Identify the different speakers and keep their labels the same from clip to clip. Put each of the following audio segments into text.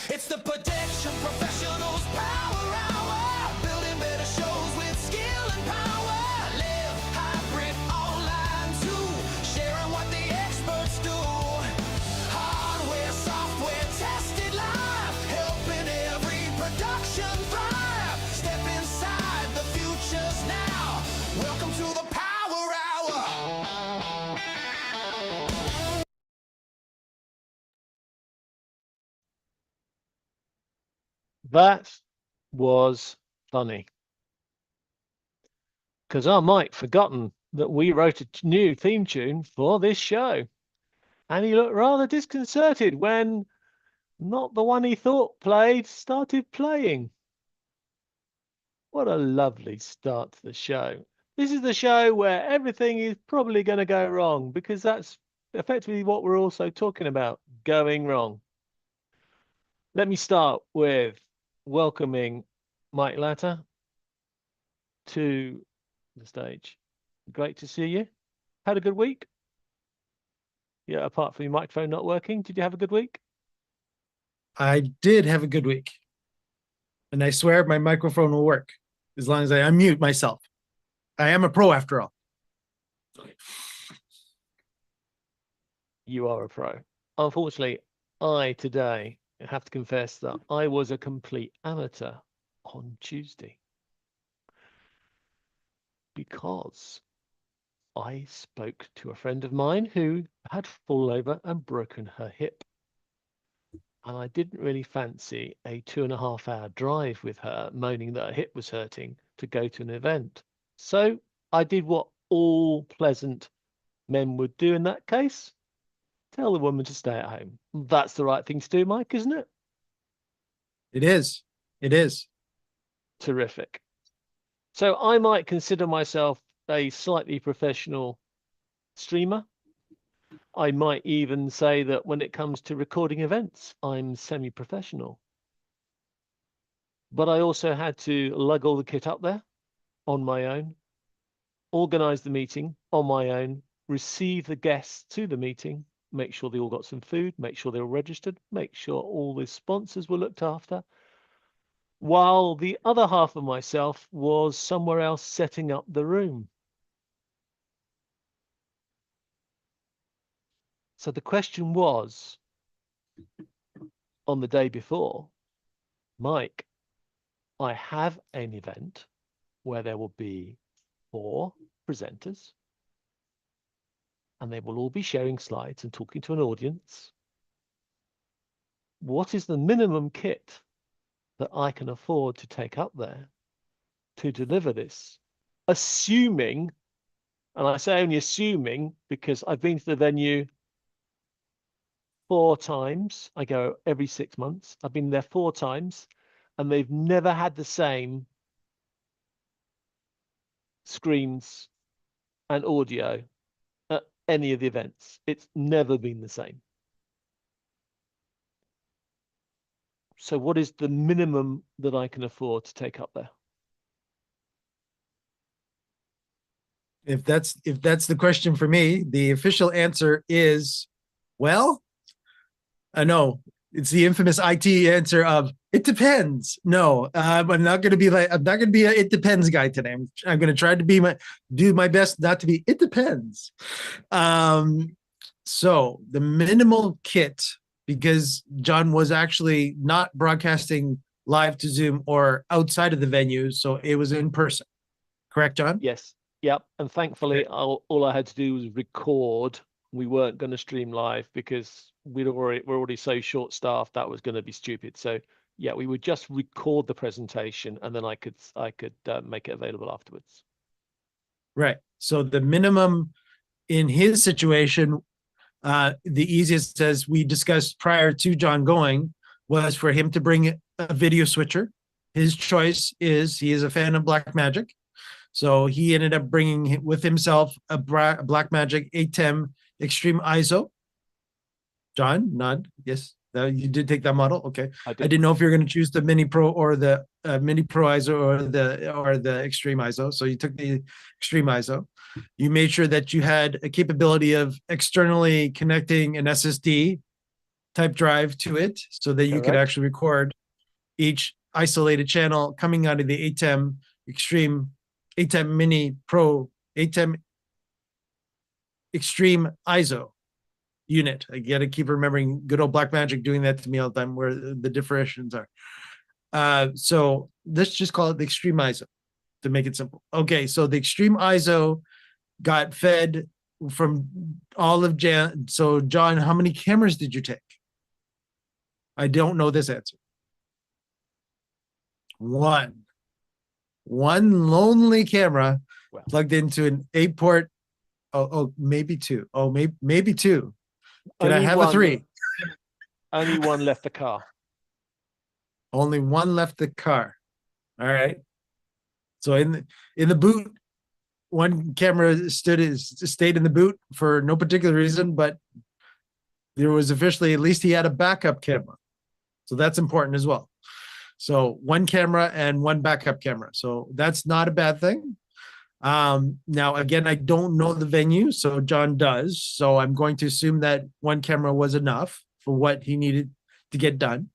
Speaker 1: It's the Protection Professionals Power Hour. Building better shows with skill and power. Live hybrid online too. Sharing what the experts do. Hardware, software, tested live. Helping every production thrive. Step inside, the future's now. Welcome to the Power Hour.
Speaker 2: That was funny. Because our Mike forgotten that we wrote a new theme tune for this show. And he looked rather disconcerted when not the one he thought played started playing. What a lovely start to the show. This is the show where everything is probably going to go wrong, because that's effectively what we're also talking about, going wrong. Let me start with welcoming Mike Latta to the stage. Great to see you. Had a good week? Yeah, apart from your microphone not working, did you have a good week?
Speaker 3: I did have a good week. And I swear my microphone will work as long as I unmute myself. I am a pro after all.
Speaker 2: You are a pro. Unfortunately, I today have to confess that I was a complete amateur on Tuesday, because I spoke to a friend of mine who had fallen over and broken her hip. And I didn't really fancy a 2.5-hour drive with her, moaning that her hip was hurting, to go to an event. So I did what all pleasant men would do in that case. Tell the woman to stay at home. That's the right thing to do, Mike, isn't it?
Speaker 3: It is. It is.
Speaker 2: Terrific. So I might consider myself a slightly professional streamer. I might even say that when it comes to recording events, I'm semi-professional. But I also had to lug all the kit up there on my own, organize the meeting on my own, receive the guests to the meeting, make sure they all got some food, make sure they were registered, make sure all the sponsors were looked after, while the other half of myself was somewhere else setting up the room. So the question was, on the day before, Mike, I have an event where there will be 4 presenters, and they will all be sharing slides and talking to an audience. What is the minimum kit that I can afford to take up there to deliver this? Assuming, and I say only assuming because I've been to the venue 4 times. I go every 6 months. I've been there 4 times, and they've never had the same screens and audio at any of the events. It's never been the same. So what is the minimum that I can afford to take up there?
Speaker 3: If that's the question for me, the official answer is, well, no, it's the infamous IT answer of it depends. No, I'm not going to be a it depends guy today. I'm going to try to do my best not to be it depends. So the minimal kit, because John was actually not broadcasting live to Zoom or outside of the venue, so it was in person. Correct, John?
Speaker 2: Yes. Yep. And thankfully, all I had to do was record. We weren't going to stream live because we're already so short-staffed that was going to be stupid. So yeah, we would just record the presentation, and then I could make it available afterwards.
Speaker 3: Right. So the minimum in his situation, the easiest, as we discussed prior to John going, was for him to bring a video switcher. His choice is, he is a fan of Blackmagic. So he ended up bringing with himself a Blackmagic 810 Extreme ISO. John, nod. Yes, you did take that model. Okay,
Speaker 2: I
Speaker 3: I
Speaker 2: did.
Speaker 3: didn't know if you're going to choose the Mini Pro or the Mini Pro ISO or the Extreme ISO. So you took the Extreme ISO. You made sure that you had a capability of externally connecting an SSD type drive to it, so that you could
Speaker 2: Correct.
Speaker 3: actually record each isolated channel coming out of the ATEM Extreme, ATEM Mini Pro, ATEM Extreme ISO unit. I got to keep remembering good old Blackmagic doing that to me all the time, where the differentiations are. So let's just call it the Extreme ISO to make it simple. Okay, so the Extreme ISO got fed from all of Jan. So John, how many cameras did you take? I don't know this answer. One lonely camera
Speaker 2: Well,
Speaker 3: plugged into an 8-port. Oh, maybe two. Oh, maybe two. Can I
Speaker 2: only
Speaker 3: have a
Speaker 2: one.
Speaker 3: 3?
Speaker 2: Only one left the car.
Speaker 3: Only one left the car. All right. So in the boot, one camera stayed in the boot for no particular reason, but there was officially, at least he had a backup camera. So that's important as well. So one camera and one backup camera. So that's not a bad thing. Now, again, I don't know the venue, so John does. So I'm going to assume that one camera was enough for what he needed to get done.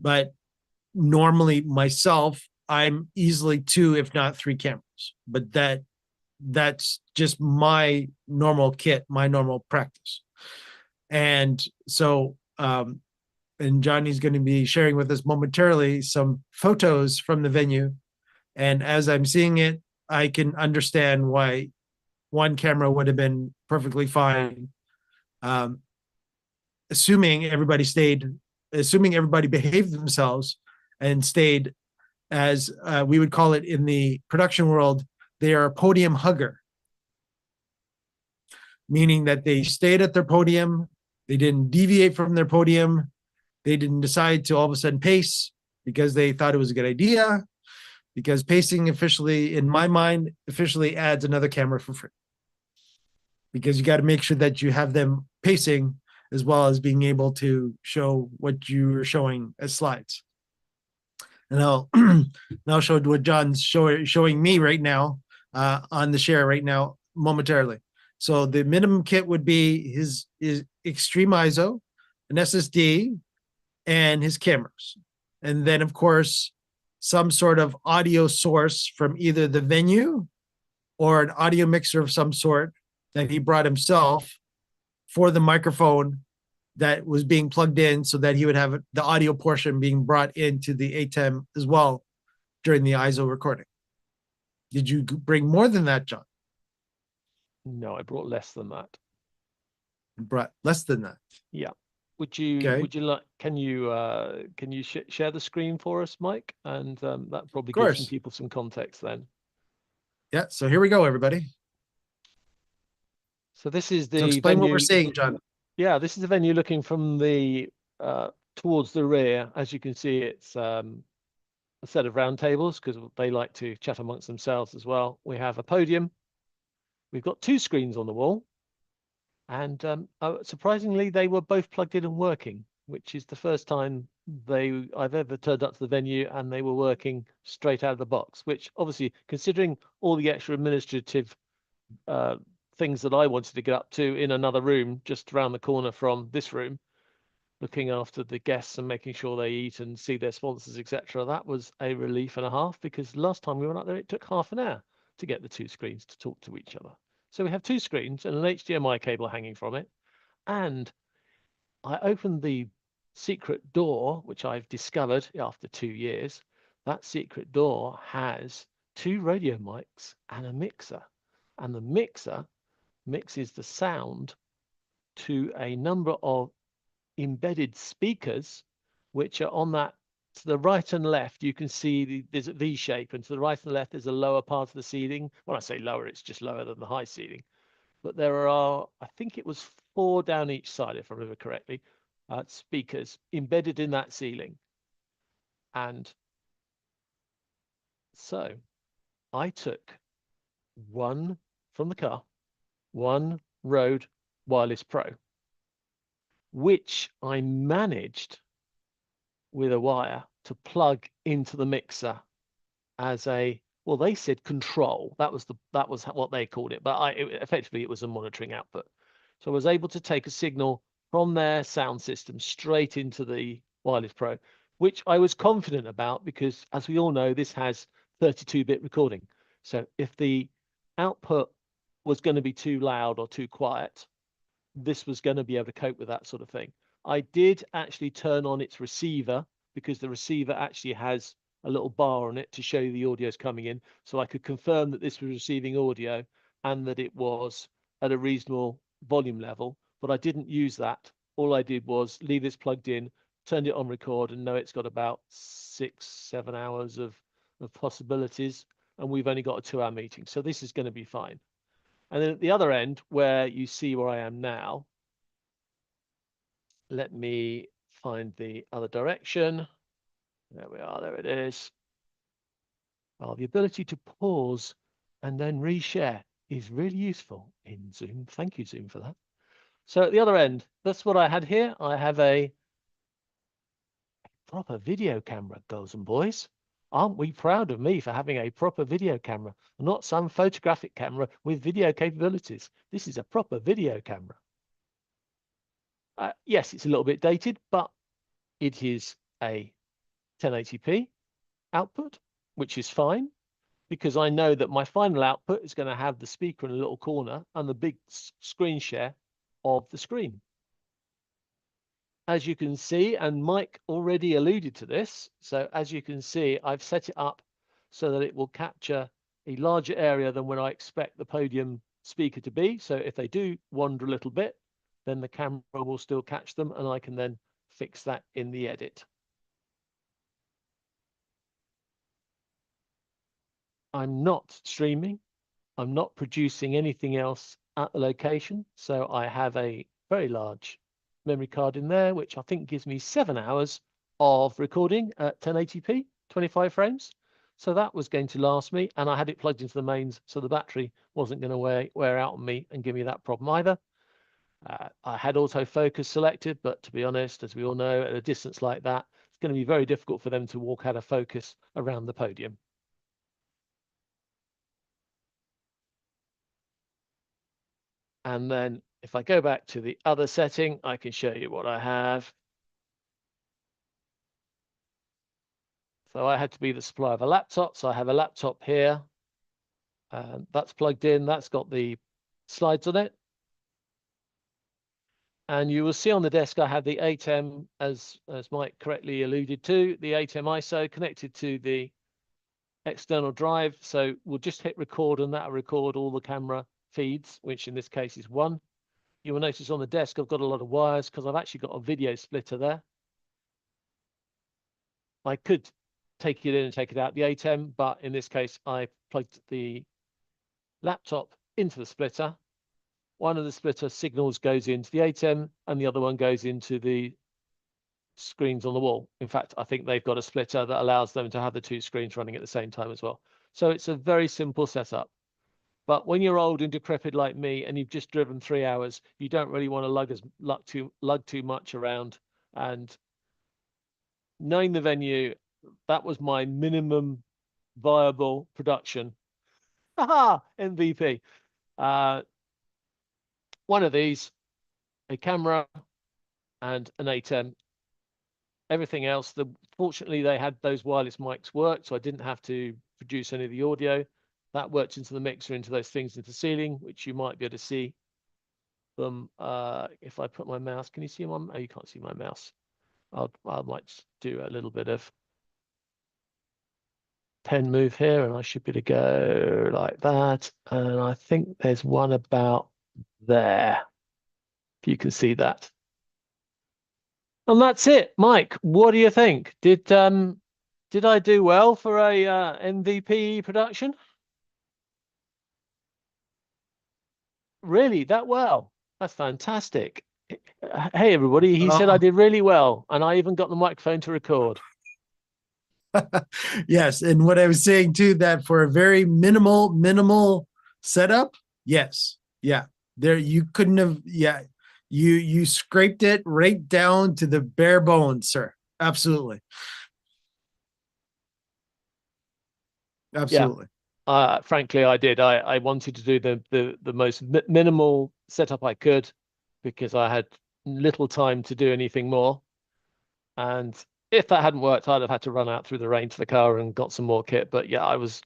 Speaker 3: But normally myself, I'm easily 2, if not 3 cameras. But that's just my normal kit, my normal practice. And so and Johnny's going to be sharing with us momentarily some photos from the venue. And as I'm seeing it, I can understand why one camera would have been perfectly fine. Assuming everybody behaved themselves and stayed, as we would call it in the production world, they are a podium hugger, meaning that they stayed at their podium, they didn't deviate from their podium, they didn't decide to all of a sudden pace because they thought it was a good idea, because pacing officially, in my mind, officially adds another camera for free. Because you got to make sure that you have them pacing as well as being able to show what you're showing as slides. And I'll show what John's showing me right now on the share right now momentarily. So the minimum kit would be his Extreme ISO, an SSD, and his cameras. And then, of course, some sort of audio source from either the venue or an audio mixer of some sort that he brought himself for the microphone that was being plugged in, so that he would have the audio portion being brought into the ATEM as well during the ISO recording. Did you bring more than that, John?
Speaker 2: No, I brought less than that.
Speaker 3: You brought less than that.
Speaker 2: Yeah. Would you like, can you share the screen for us, Mike? And that probably gives some people some context then.
Speaker 3: Yeah, so here we go, everybody.
Speaker 2: So this is the
Speaker 3: So explain
Speaker 2: venue.
Speaker 3: what we're seeing, John.
Speaker 2: Yeah, this is the venue looking from the towards the rear. As you can see, it's a set of round tables because they like to chat amongst themselves as well. We have a podium. We've got 2 screens on the wall. And surprisingly, they were both plugged in and working, which is the first time I've ever turned up to the venue and they were working straight out of the box, which obviously, considering all the extra administrative things that I wanted to get up to in another room just around the corner from this room, looking after the guests and making sure they eat and see their sponsors, etc. That was a relief and a half, because last time we went up there, it took half an hour to get the 2 screens to talk to each other. So we have 2 screens and an HDMI cable hanging from it. And I opened the secret door, which I've discovered after 2 years. That secret door has 2 radio mics and a mixer. And the mixer mixes the sound to a number of embedded speakers, which are on that, to the right and left. You can see there's a V shape, and to the right and left there's a lower part of the ceiling. When I say lower, it's just lower than the high ceiling. But there are, I think it was 4 down each side, if I remember correctly, speakers embedded in that ceiling. And so I took one from the car, one Rode Wireless Pro, which I managed with a wire to plug into the mixer as a, well, they said control. That was what they called it, but effectively it was a monitoring output. So I was able to take a signal from their sound system straight into the Wireless Pro, which I was confident about because, as we all know, this has 32-bit recording. So if the output was going to be too loud or too quiet, this was going to be able to cope with that sort of thing. I did actually turn on its receiver because the receiver actually has a little bar on it to show you the audio is coming in. So I could confirm that this was receiving audio and that it was at a reasonable volume level, but I didn't use that. All I did was leave this plugged in, turned it on record, and know it's got about 6-7 hours of possibilities. And we've only got a 2-hour meeting. So this is going to be fine. And then at the other end, where you see where I am now, let me find the other direction. There we are, there it is. Well, the ability to pause and then reshare is really useful in Zoom. Thank you, Zoom, for that. So at the other end, that's what I had here. I have a proper video camera, girls and boys. Aren't we proud of me for having a proper video camera, not some photographic camera with video capabilities? This is a proper video camera. Yes, it's a little bit dated, but it is a 1080p output, which is fine because I know that my final output is going to have the speaker in a little corner and the big screen share of the screen. As you can see, and Mike already alluded to this, so as you can see, I've set it up so that it will capture a larger area than where I expect the podium speaker to be. So if they do wander a little bit, then the camera will still catch them and I can then fix that in the edit. I'm not streaming. I'm not producing anything else at the location. So I have a very large memory card in there, which I think gives me 7 hours of recording at 1080p, 25 frames. So that was going to last me, and I had it plugged into the mains, so the battery wasn't going to wear out on me and give me that problem either. I had autofocus selected, but to be honest, as we all know, at a distance like that, it's going to be very difficult for them to walk out of focus around the podium. And then if I go back to the other setting, I can show you what I have. So I had to be the supply of a laptop. So I have a laptop here. That's plugged in. That's got the slides on it. And you will see on the desk, I have the 8M, as Mike correctly alluded to, the 8M ISO connected to the external drive. So we'll just hit record and that'll record all the camera feeds, which in this case is 1. You will notice on the desk, I've got a lot of wires because I've actually got a video splitter there. I could take it in and take it out the 8M, but in this case, I plugged the laptop into the splitter. One of the splitter signals goes into the 8M and the other one goes into the screens on the wall. In fact, I think they've got a splitter that allows them to have the 2 screens running at the same time as well. So it's a very simple setup. But when you're old and decrepit like me and you've just driven 3 hours, you don't really want to lug too much around. And knowing the venue, that was my minimum viable production. Haha, MVP. One of these, a camera and an 8M. Everything else, fortunately, they had those wireless mics work, so I didn't have to produce any of the audio. That worked into the mixer, into those things into the ceiling, which you might be able to see from, if I put my mouse, can you see my, oh, you can't see my mouse. I might do a little bit of pen move here and I should be able to go like that. And I think there's one about there, if you can see that. And that's it. Mike, what do you think? Did I do well for a MVP production? Really, that well? That's fantastic. Hey, everybody, he said I did really well, and I even got the microphone to record.
Speaker 3: Yes, and what I was saying too, that for a very minimal setup, yes, yeah, there you couldn't have, yeah, You scraped it right down to the bare bones, sir. Absolutely. Absolutely.
Speaker 2: Frankly, I did. I wanted to do the most minimal setup I could because I had little time to do anything more. And if that hadn't worked, I'd have had to run out through the rain to the car and got some more kit. But yeah, I was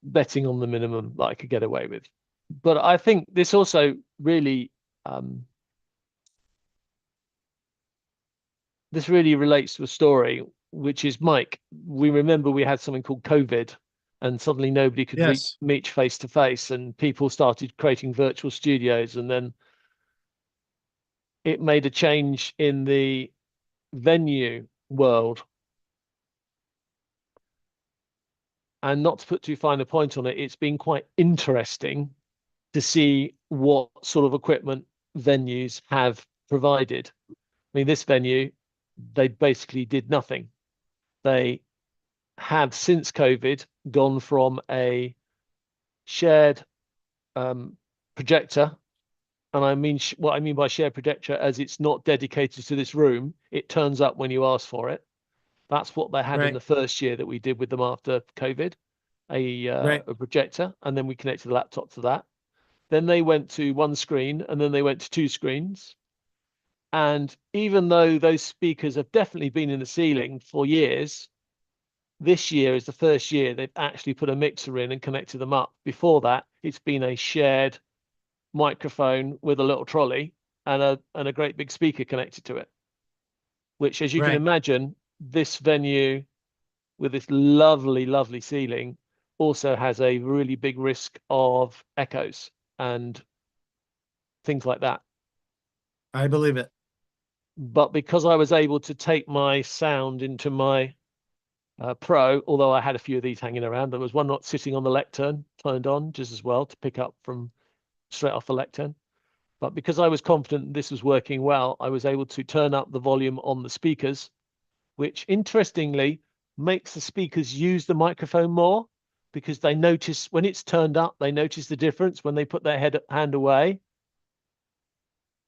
Speaker 2: betting on the minimum that I could get away with. But I think this also really this really relates to a story, which is Mike. We remember we had something called COVID, and suddenly nobody could
Speaker 3: Yes.
Speaker 2: meet face to face, and people started creating virtual studios, and then it made a change in the venue world. And not to put too fine a point on it, it's been quite interesting to see what sort of equipment venues have provided. I mean, this venue, they basically did nothing. They have since COVID gone from a shared projector, and I mean what I mean by shared projector as it's not dedicated to this room. It turns up when you ask for it. That's what they had in
Speaker 3: Right.
Speaker 2: the first year that we did with them after COVID,
Speaker 3: Right.
Speaker 2: a projector, and then we connected the laptop to that. Then they went to one screen, and then they went to two screens. And even though those speakers have definitely been in the ceiling for years, this year is the first year they've actually put a mixer in and connected them up. Before that, it's been a shared microphone with a little trolley and a great big speaker connected to it, which, as you can
Speaker 3: Right.
Speaker 2: imagine, this venue with this lovely, lovely ceiling also has a really big risk of echoes and things like that.
Speaker 3: I believe it.
Speaker 2: But because I was able to take my sound into my Pro, although I had a few of these hanging around, there was one not sitting on the lectern turned on just as well to pick up from straight off the lectern. But because I was confident this was working well, I was able to turn up the volume on the speakers, which interestingly makes the speakers use the microphone more because they notice when it's turned up, they notice the difference when they put their hand away.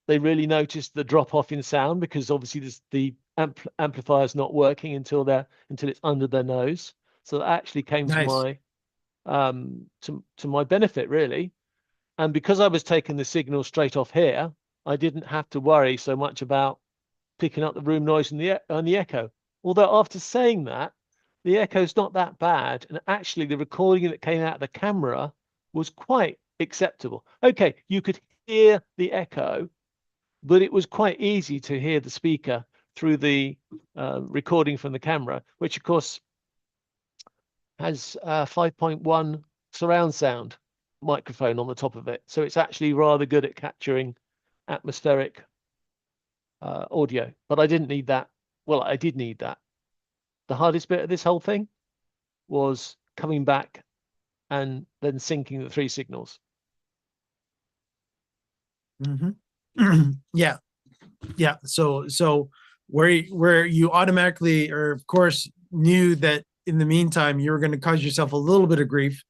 Speaker 2: They really notice the drop off in sound because obviously the amplifier is not working until it's under their nose. So that actually came to
Speaker 3: Nice.
Speaker 2: my to my benefit really. And because I was taking the signal straight off here, I didn't have to worry so much about picking up the room noise and the echo. Although after saying that, the echo's not that bad, and actually the recording that came out of the camera was quite acceptable. Okay, you could hear the echo, but it was quite easy to hear the speaker through the recording from the camera, which of course has 5.1 surround sound microphone on the top of it. So it's actually rather good at capturing atmospheric audio, but I didn't need that. Well, I did need that. The hardest bit of this whole thing was coming back and then syncing the three signals.
Speaker 3: Mm-hmm. Yeah. Yeah. So where you automatically, or of course, knew that in the meantime you were going to cause yourself a little bit of grief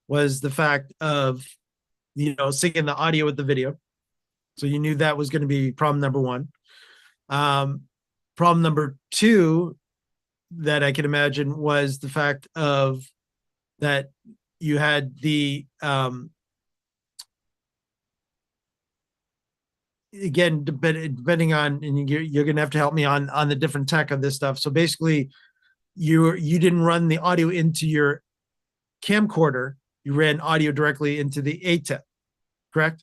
Speaker 3: was the fact of syncing the audio with the video. So you knew that was going to be problem number one. Problem number two that I can imagine was the fact of that you had the again depending on, and you're going to have to help me on the different tech of this stuff. So basically you didn't run the audio into your camcorder, you ran audio directly into the ATEP, correct?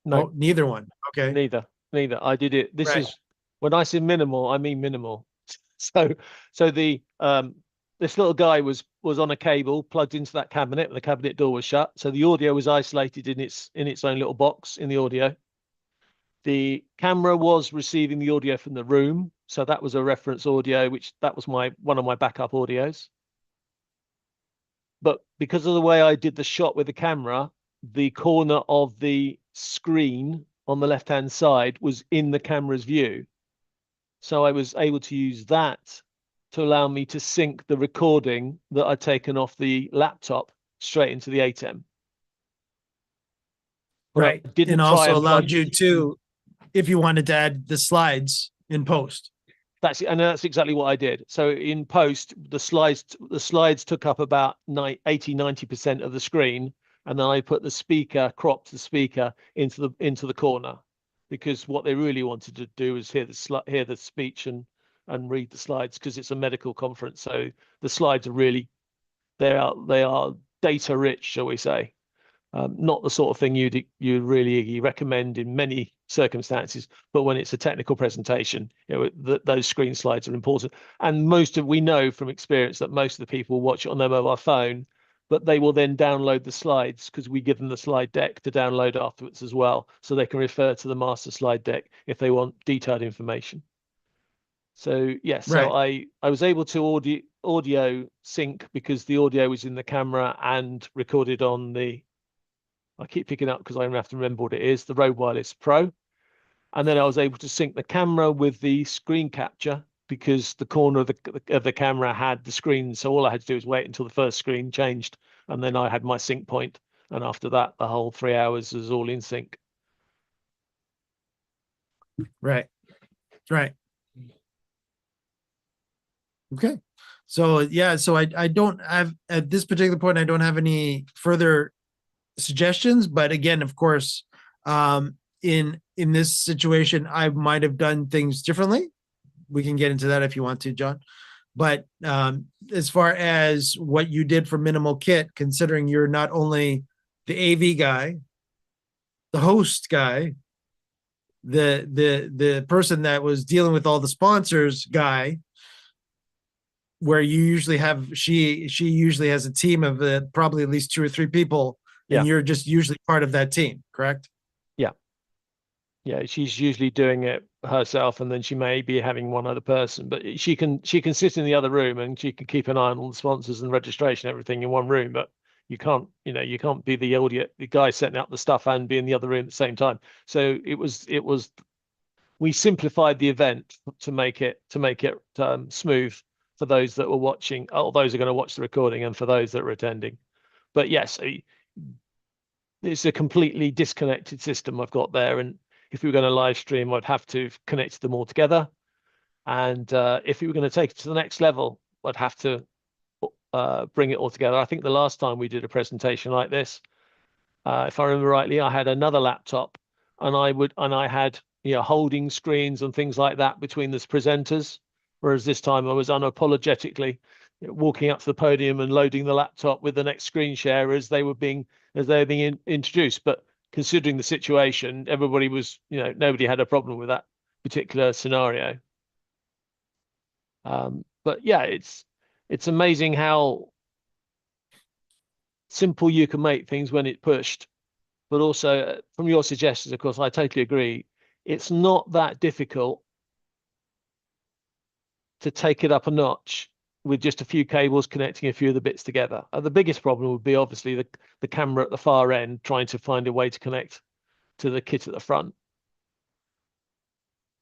Speaker 2: No,
Speaker 3: Oh, neither one. Okay.
Speaker 2: neither. I did it. This
Speaker 3: Right.
Speaker 2: is when I say minimal, I mean minimal. So the this little guy was on a cable plugged into that cabinet, and the cabinet door was shut. So the audio was isolated in its own little box in the audio. The camera was receiving the audio from the room, so that was a reference audio, which that was one of my backup audios. But because of the way I did the shot with the camera, the corner of the screen on the left-hand side was in the camera's view. So I was able to use that to allow me to sync the recording that I'd taken off the laptop straight into the ATEM. but
Speaker 3: Right.
Speaker 2: I didn't
Speaker 3: And
Speaker 2: try
Speaker 3: also
Speaker 2: and plug.
Speaker 3: allowed you to, if you wanted to add the slides in post.
Speaker 2: That's exactly what I did. So in post, the slides took up about 80-90% of the screen, and then I put cropped the speaker into the corner, because what they really wanted to do was hear the speech and read the slides, because it's a medical conference. So the slides are really, they are data rich, shall we say. Not the sort of thing you'd really recommend in many circumstances, but when it's a technical presentation, those screen slides are important. And we know from experience that most of the people watch it on their mobile phone, but they will then download the slides, because we give them the slide deck to download afterwards as well, so they can refer to the master slide deck if they want detailed information. So yes, so I was able to audio sync, because the audio was in the camera and recorded on the, I keep picking up because I don't have to remember what it is, the Rode Wireless Pro. And then I was able to sync the camera with the screen capture, because the corner of the camera had the screen. So all I had to do was wait until the first screen changed, and then I had my sync point. And after that, the whole 3 hours was all in sync.
Speaker 3: Right. Right. Okay. So yeah, so I don't have, at this particular point, I don't have any further suggestions, but again, of course, in this situation, I might have done things differently. We can get into that if you want to, John. But as far as what you did for minimal kit, considering you're not only the AV guy, the host guy, the person that was dealing with all the sponsors guy, where you usually have, she usually has a team of probably at least 2 or 3 people, and you're just usually part of that team, correct?
Speaker 2: Yeah, she's usually doing it herself, and then she may be having one other person, but she can sit in the other room, and she can keep an eye on all the sponsors and registration, everything in one room. But you can't be the guy setting up the stuff and be in the other room at the same time. So we simplified the event to make it smooth for those that were watching, or those who are going to watch the recording, and for those that are attending. But yes, it's a completely disconnected system I've got there, and if we were going to live stream, I'd have to connect them all together. And if we were going to take it to the next level, I'd have to bring it all together. I think the last time we did a presentation like this, if I remember rightly, I had another laptop, and I had holding screens and things like that between the presenters. Whereas this time I was unapologetically walking up to the podium and loading the laptop with the next screen share as they were being introduced. But considering the situation, everybody was, nobody had a problem with that particular scenario. But yeah, it's amazing how simple you can make things when it's pushed. But also, from your suggestions, of course, I totally agree. It's not that difficult to take it up a notch with just a few cables connecting a few of the bits together. The biggest problem would be obviously the camera at the far end, trying to find a way to connect to the kit at the front.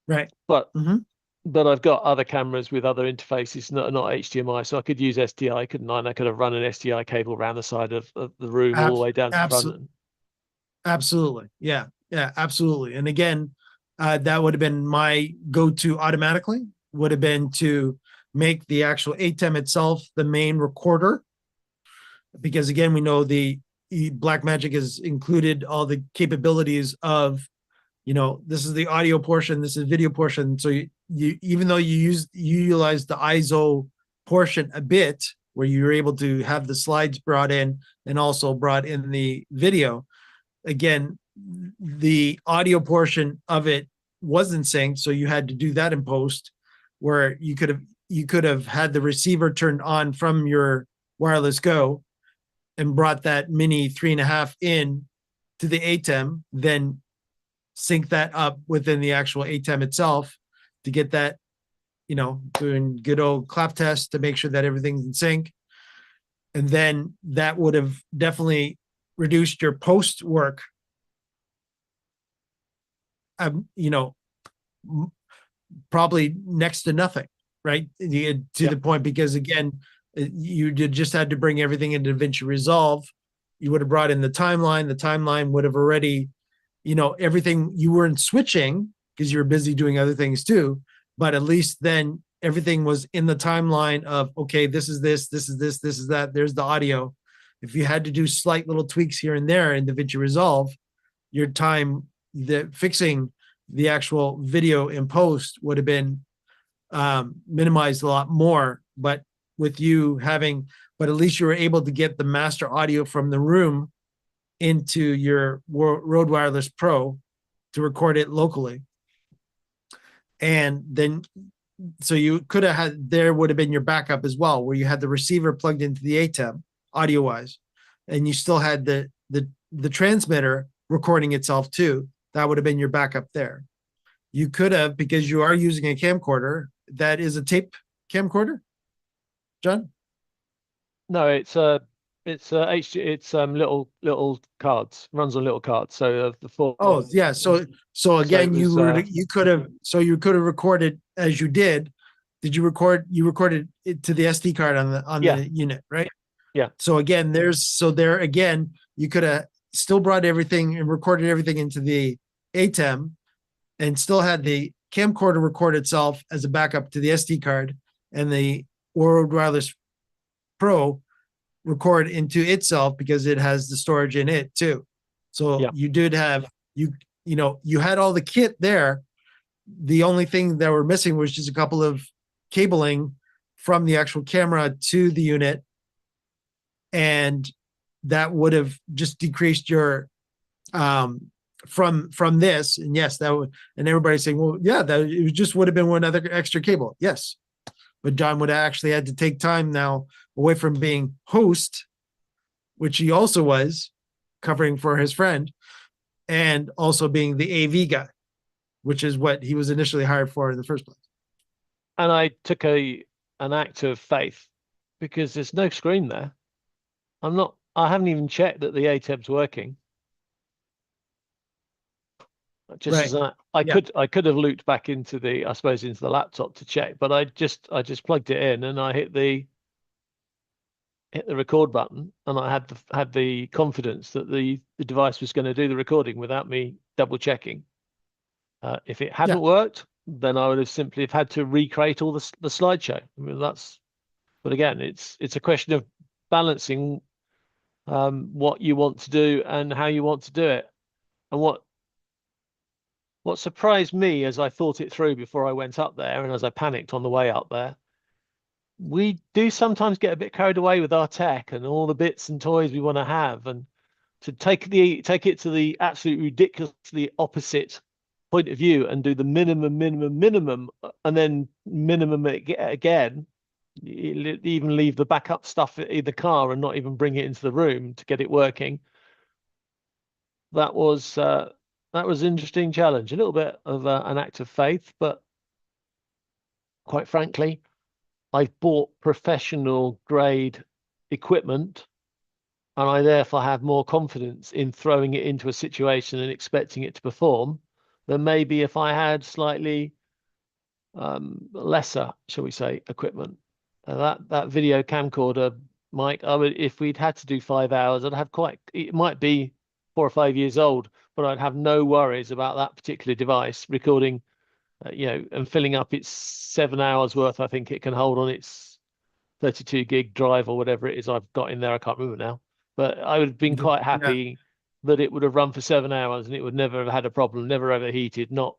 Speaker 3: Right.
Speaker 2: But I've got other cameras with other interfaces, not HDMI, so I could use SDI, couldn't I? And I could have run an SDI cable around the side of the room all the way down to the front.
Speaker 3: Absolutely. Yeah, absolutely. And again, that would have been my go-to automatically, would have been to make the actual ATEM itself the main recorder. Because again, we know the Blackmagic has included all the capabilities of, this is the audio portion, this is video portion. So you even though you utilize the ISO portion a bit, where you're able to have the slides brought in and also brought in the video, again, the audio portion of it wasn't synced, so you had to do that in post, where you could have had the receiver turned on from your wireless Go and brought that mini 3.5 in to the ATEM, then sync that up within the actual ATEM itself to get that, doing good old clap test to make sure that everything's in sync. And then that would have definitely reduced your post work, probably next to nothing, right? To the point, because again, you just had to bring everything into DaVinci Resolve. You would have brought in the timeline. The timeline would have already everything, you weren't switching because you were busy doing other things too, but at least then everything was in the timeline of, okay, this is this, this is this, this is that, there's the audio. If you had to do slight little tweaks here and there in DaVinci Resolve, your time, the fixing the actual video in post would have been minimized a lot more. But with you having, but at least you were able to get the master audio from the room into your Rode Wireless Pro to record it locally. And then, so you could have had, there would have been your backup as well, where you had the receiver plugged into the ATEM audio wise, and you still had the transmitter recording itself too. That would have been your backup there. You could have, because you are using a camcorder, that is a tape camcorder, John?
Speaker 2: No, it's little cards, runs on little cards. So the four.
Speaker 3: Oh yeah. So again,
Speaker 2: it was,
Speaker 3: you could have recorded as you did. Did you record? You recorded it to the SD card on the unit, right?
Speaker 2: Yeah.
Speaker 3: So again, there again, you could have still brought everything and recorded everything into the ATEM and still had the camcorder record itself as a backup to the SD card, and the Rode Wireless Pro record into itself because it has the storage in it too. So you did have, you had all the kit there. The only thing that were missing was just a couple of cabling from the actual camera to the unit. And that would have just decreased your, from this. And yes, that would, and everybody's saying, well, yeah, that it just would have been one other extra cable. Yes. But John would have actually had to take time now away from being host, which he also was covering for his friend, and also being the AV guy, which is what he was initially hired for in the first place.
Speaker 2: And I took an act of faith, because there's no screen there. I haven't even checked that the ATEM's working. Just as I could have looped back into the laptop to check, but I just plugged it in and I hit the record button, and I had the confidence that the device was going to do the recording without me double checking. If it hadn't worked, then I would have simply have had to recreate all the slideshow. I mean, but again, it's a question of balancing what you want to do and how you want to do it. And what surprised me as I thought it through before I went up there, and as I panicked on the way up there, we do sometimes get a bit carried away with our tech and all the bits and toys we want to have, and to take it to the absolute ridiculously opposite point of view and do the minimum, and then minimum again, even leave the backup stuff in the car and not even bring it into the room to get it working. That was an interesting challenge, a little bit of an act of faith, but quite frankly, I've bought professional grade equipment, and I therefore have more confidence in throwing it into a situation and expecting it to perform than maybe if I had slightly lesser, shall we say, equipment. That video camcorder, Mike, if we'd had to do 5 hours, it might be 4 or 5 years old, but I'd have no worries about that particular device recording, and filling up its 7 hours worth. I think it can hold on its 32 gig drive or whatever it is I've got in there. I can't remember now, but I would have been quite happy that it would have run for 7 hours and it would never have had a problem, never overheated, not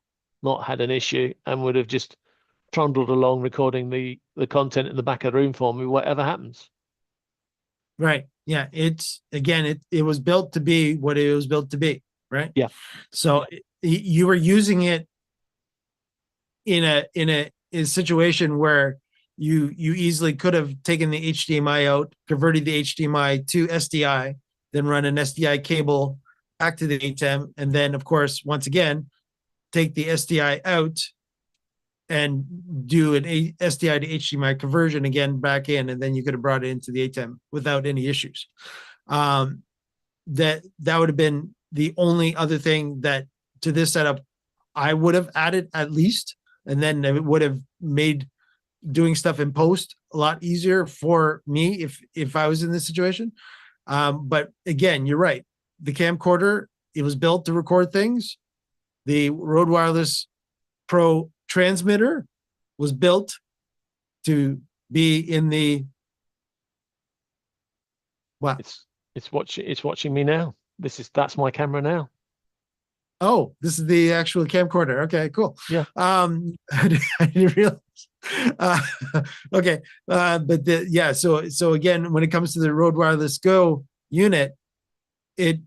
Speaker 2: had an issue, and would have just trundled along recording the content in the back of the room for me, whatever happens.
Speaker 3: Right. Yeah. It's, again, it was built to be what it was built to be. Right.
Speaker 2: Yeah.
Speaker 3: So you were using it in a situation where you easily could have taken the HDMI out, converted the HDMI to SDI, then run an SDI cable back to the ATEM, and then of course, once again, take the SDI out and do an SDI to HDMI conversion again back in, and then you could have brought it into the ATEM without any issues. That would have been the only other thing that to this setup I would have added at least, and then it would have made doing stuff in post a lot easier for me if I was in this situation. But again, you're right. The camcorder it was built to record things. The Rode Wireless Pro transmitter was built to be in the what?
Speaker 2: It's watching me now. That's my camera now.
Speaker 3: Oh, this is the actual camcorder. Okay, cool.
Speaker 2: Yeah.
Speaker 3: I didn't realize. Uh, okay, but yeah. So again, when it comes to the Rode Wireless Go unit, it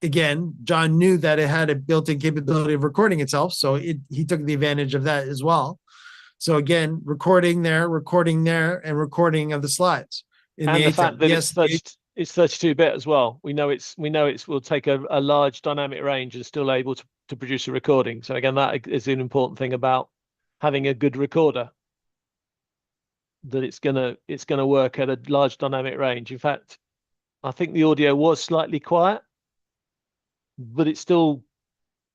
Speaker 3: again, John knew that it had a built-in capability of recording itself, so he took the advantage of that as well. So again, recording there, and recording of the slides in
Speaker 2: And
Speaker 3: the
Speaker 2: the
Speaker 3: ATEM.
Speaker 2: fact that
Speaker 3: Yes,
Speaker 2: it's 32-bit as well. We know it's will take a large dynamic range and still able to produce a recording. So again, that is an important thing about having a good recorder, that it's gonna work at a large dynamic range. In fact, I think the audio was slightly quiet, but it still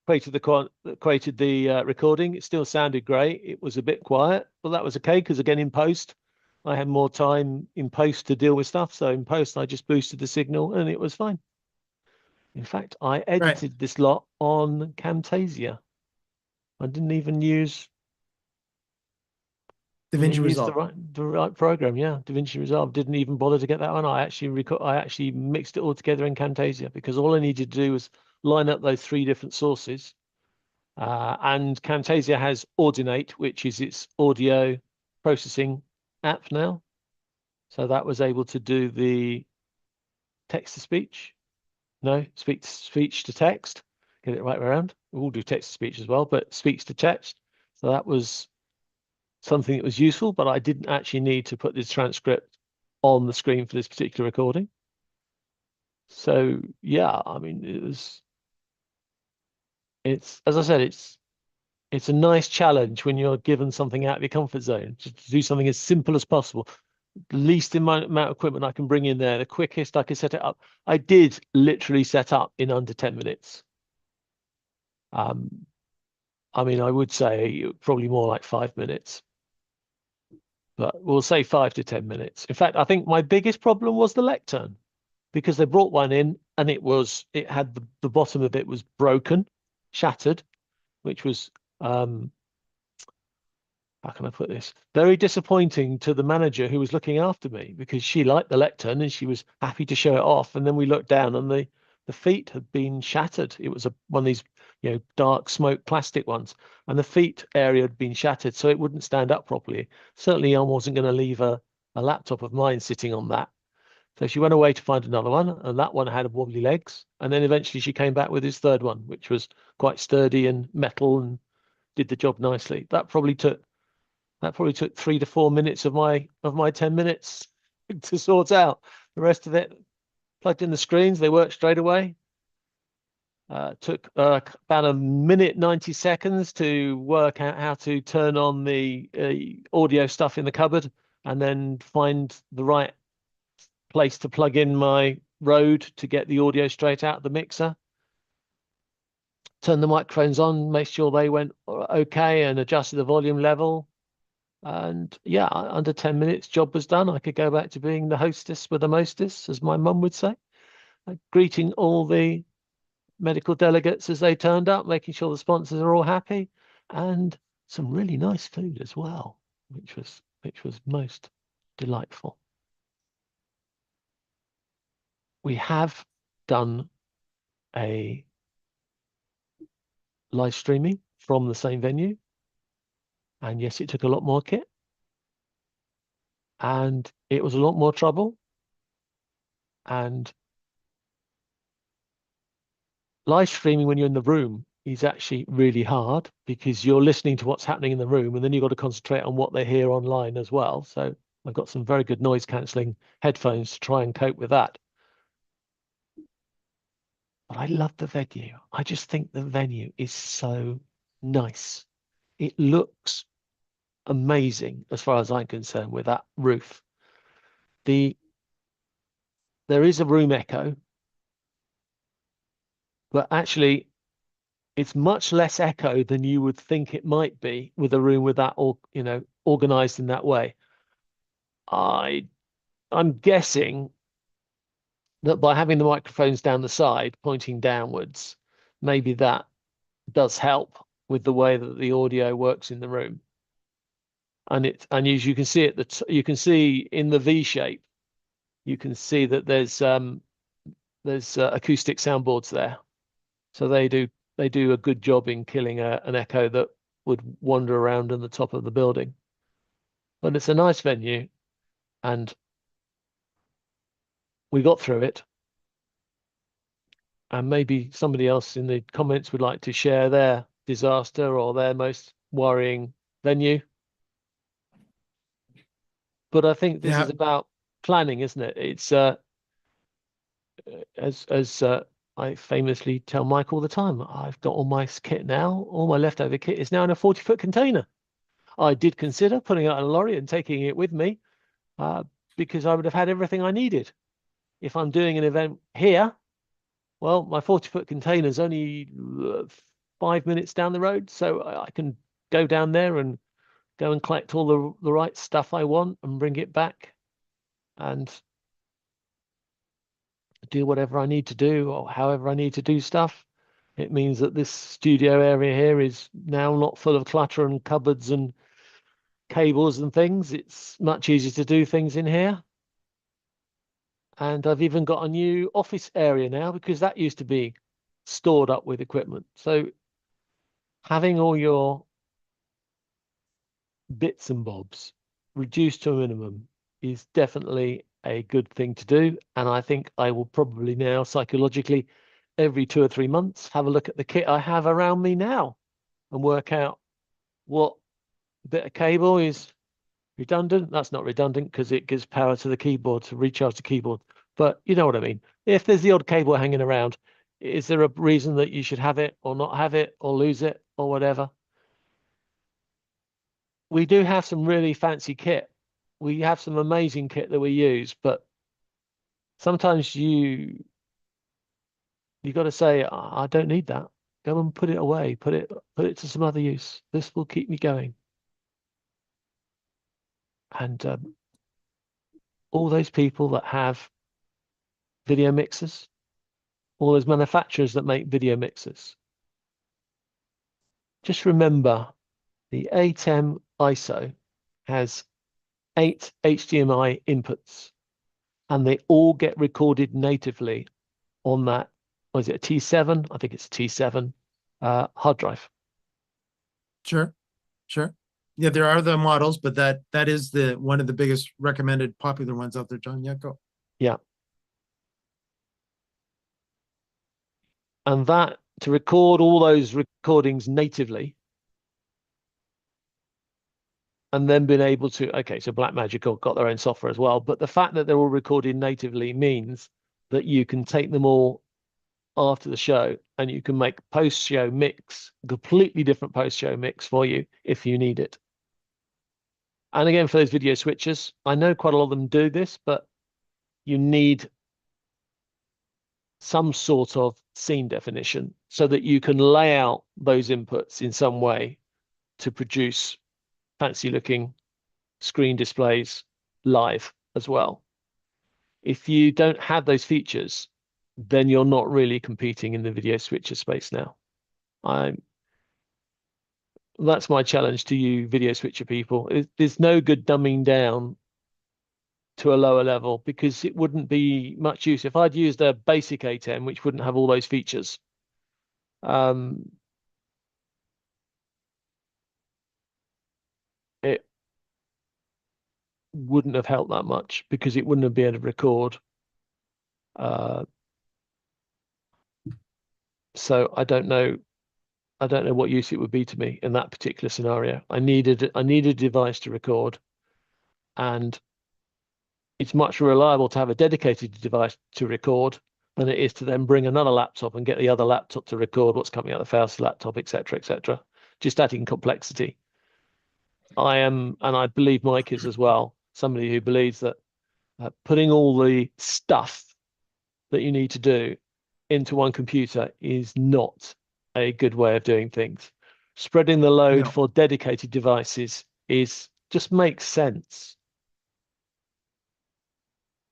Speaker 2: created the recording. It still sounded great. It was a bit quiet, but that was okay because again, in post, I had more time in post to deal with stuff. So in post, I just boosted the signal and it was fine. In fact, I
Speaker 3: right.
Speaker 2: edited this lot on Camtasia. I didn't even use
Speaker 3: DaVinci
Speaker 2: use
Speaker 3: Resolve.
Speaker 2: the right program. Yeah, DaVinci Resolve. Didn't even bother to get that one. I actually mixed it all together in Camtasia because all I needed to do was line up those 3 different sources. And Camtasia has Audinate, which is its audio processing app now. So that was able to do the text to speech. No, speech to text. Get it right around. We'll do text to speech as well, but speech to text. So that was something that was useful, but I didn't actually need to put this transcript on the screen for this particular recording. So yeah, I mean, it's as I said, it's a nice challenge when you're given something out of your comfort zone to do something as simple as possible. The least amount of equipment I can bring in there, the quickest I can set it up. I did literally set up in under 10 minutes. I mean, I would say probably more like 5 minutes, but we'll say 5 to 10 minutes. In fact, I think my biggest problem was the lectern because they brought one in and it had the bottom of it was broken, shattered, which was how can I put this? Very disappointing to the manager who was looking after me because she liked the lectern and she was happy to show it off. And then we looked down and the feet had been shattered. It was one of these, dark smoke plastic ones, and the feet area had been shattered, so it wouldn't stand up properly. Certainly, I wasn't going to leave a laptop of mine sitting on that. So she went away to find another one, and that one had wobbly legs. And then eventually she came back with his third one, which was quite sturdy and metal and did the job nicely. That probably took 3 to 4 minutes of my 10 minutes to sort out. The rest of it, plugged in the screens, they worked straight away. Took about a minute 90 seconds to work out how to turn on the audio stuff in the cupboard and then find the right place to plug in my Rode to get the audio straight out of the mixer. Turn the microphones on, make sure they went okay, and adjusted the volume level. And yeah, under 10 minutes, job was done. I could go back to being the hostess with the mostess, as my mum would say, greeting all the medical delegates as they turned up, making sure the sponsors are all happy, and some really nice food as well, which was most delightful. We have done a live streaming from the same venue. And yes, it took a lot more kit. And it was a lot more trouble. And live streaming when you're in the room is actually really hard because you're listening to what's happening in the room and then you've got to concentrate on what they hear online as well. So I've got some very good noise cancelling headphones to try and cope with that. But I love the venue. I just think the venue is so nice. It looks amazing as far as I'm concerned with that roof. There is a room echo, but actually it's much less echo than you would think it might be with a room with that, or organized in that way. I'm guessing that by having the microphones down the side pointing downwards, maybe that does help with the way that the audio works in the room. And as you can see you can see in the V shape, you can see that there's acoustic soundboards there, so they do a good job in killing an echo that would wander around in the top of the building. But it's a nice venue, and we got through it. And maybe somebody else in the comments would like to share their disaster or their most worrying venue. But I think this
Speaker 3: Yeah.
Speaker 2: is about planning, isn't it? It's as I famously tell Mike all the time, I've got all my kit now. All my leftover kit is now in a 40-foot container. I did consider putting it on a lorry and taking it with me, because I would have had everything I needed. If I'm doing an event here, well, my 40-foot container is only 5 minutes down the road, so I can go down there and go and collect all the right stuff I want and bring it back and do whatever I need to do or however I need to do stuff. It means that this studio area here is now not full of clutter and cupboards and cables and things. It's much easier to do things in here. And I've even got a new office area now because that used to be stored up with equipment. So having all your bits and bobs reduced to a minimum is definitely a good thing to do. And I think I will probably now psychologically every 2 or 3 months have a look at the kit I have around me now and work out what bit of cable is redundant. That's not redundant because it gives power to the keyboard to recharge the keyboard. But you know what I mean. If there's the odd cable hanging around, is there a reason that you should have it or not have it or lose it or whatever? We do have some really fancy kit. We have some amazing kit that we use, but sometimes you got to say, I don't need that. Go and put it away. Put it to some other use. This will keep me going. And all those people that have video mixers, all those manufacturers that make video mixers, just remember the ATEM ISO has 8 HDMI inputs, and they all get recorded natively on that. Was it a T7? I think it's a T7 hard drive.
Speaker 3: Sure. Yeah, there are the models, but that is the one of the biggest recommended popular ones out there, John. Yeah, go.
Speaker 2: Yeah. And that to record all those recordings natively and then being able to, okay, so Blackmagic got their own software as well, but the fact that they're all recorded natively means that you can take them all after the show and you can make post-show mix, completely different post-show mix for you if you need it. And again, for those video switchers, I know quite a lot of them do this, but you need some sort of scene definition so that you can lay out those inputs in some way to produce fancy looking screen displays live as well. If you don't have those features, then you're not really competing in the video switcher space now. That's my challenge to you video switcher people. There's no good dumbing down to a lower level because it wouldn't be much use. If I'd used a basic A10, which wouldn't have all those features, it wouldn't have helped that much because it wouldn't have been able to record. So I don't know what use it would be to me in that particular scenario. I needed a device to record, and it's much more reliable to have a dedicated device to record than it is to then bring another laptop and get the other laptop to record what's coming out of the first laptop, etc., etc. Just adding complexity. I am, and I believe Mike is as well, somebody who believes that putting all the stuff that you need to do into one computer is not a good way of doing things. Spreading the load for dedicated devices just makes sense.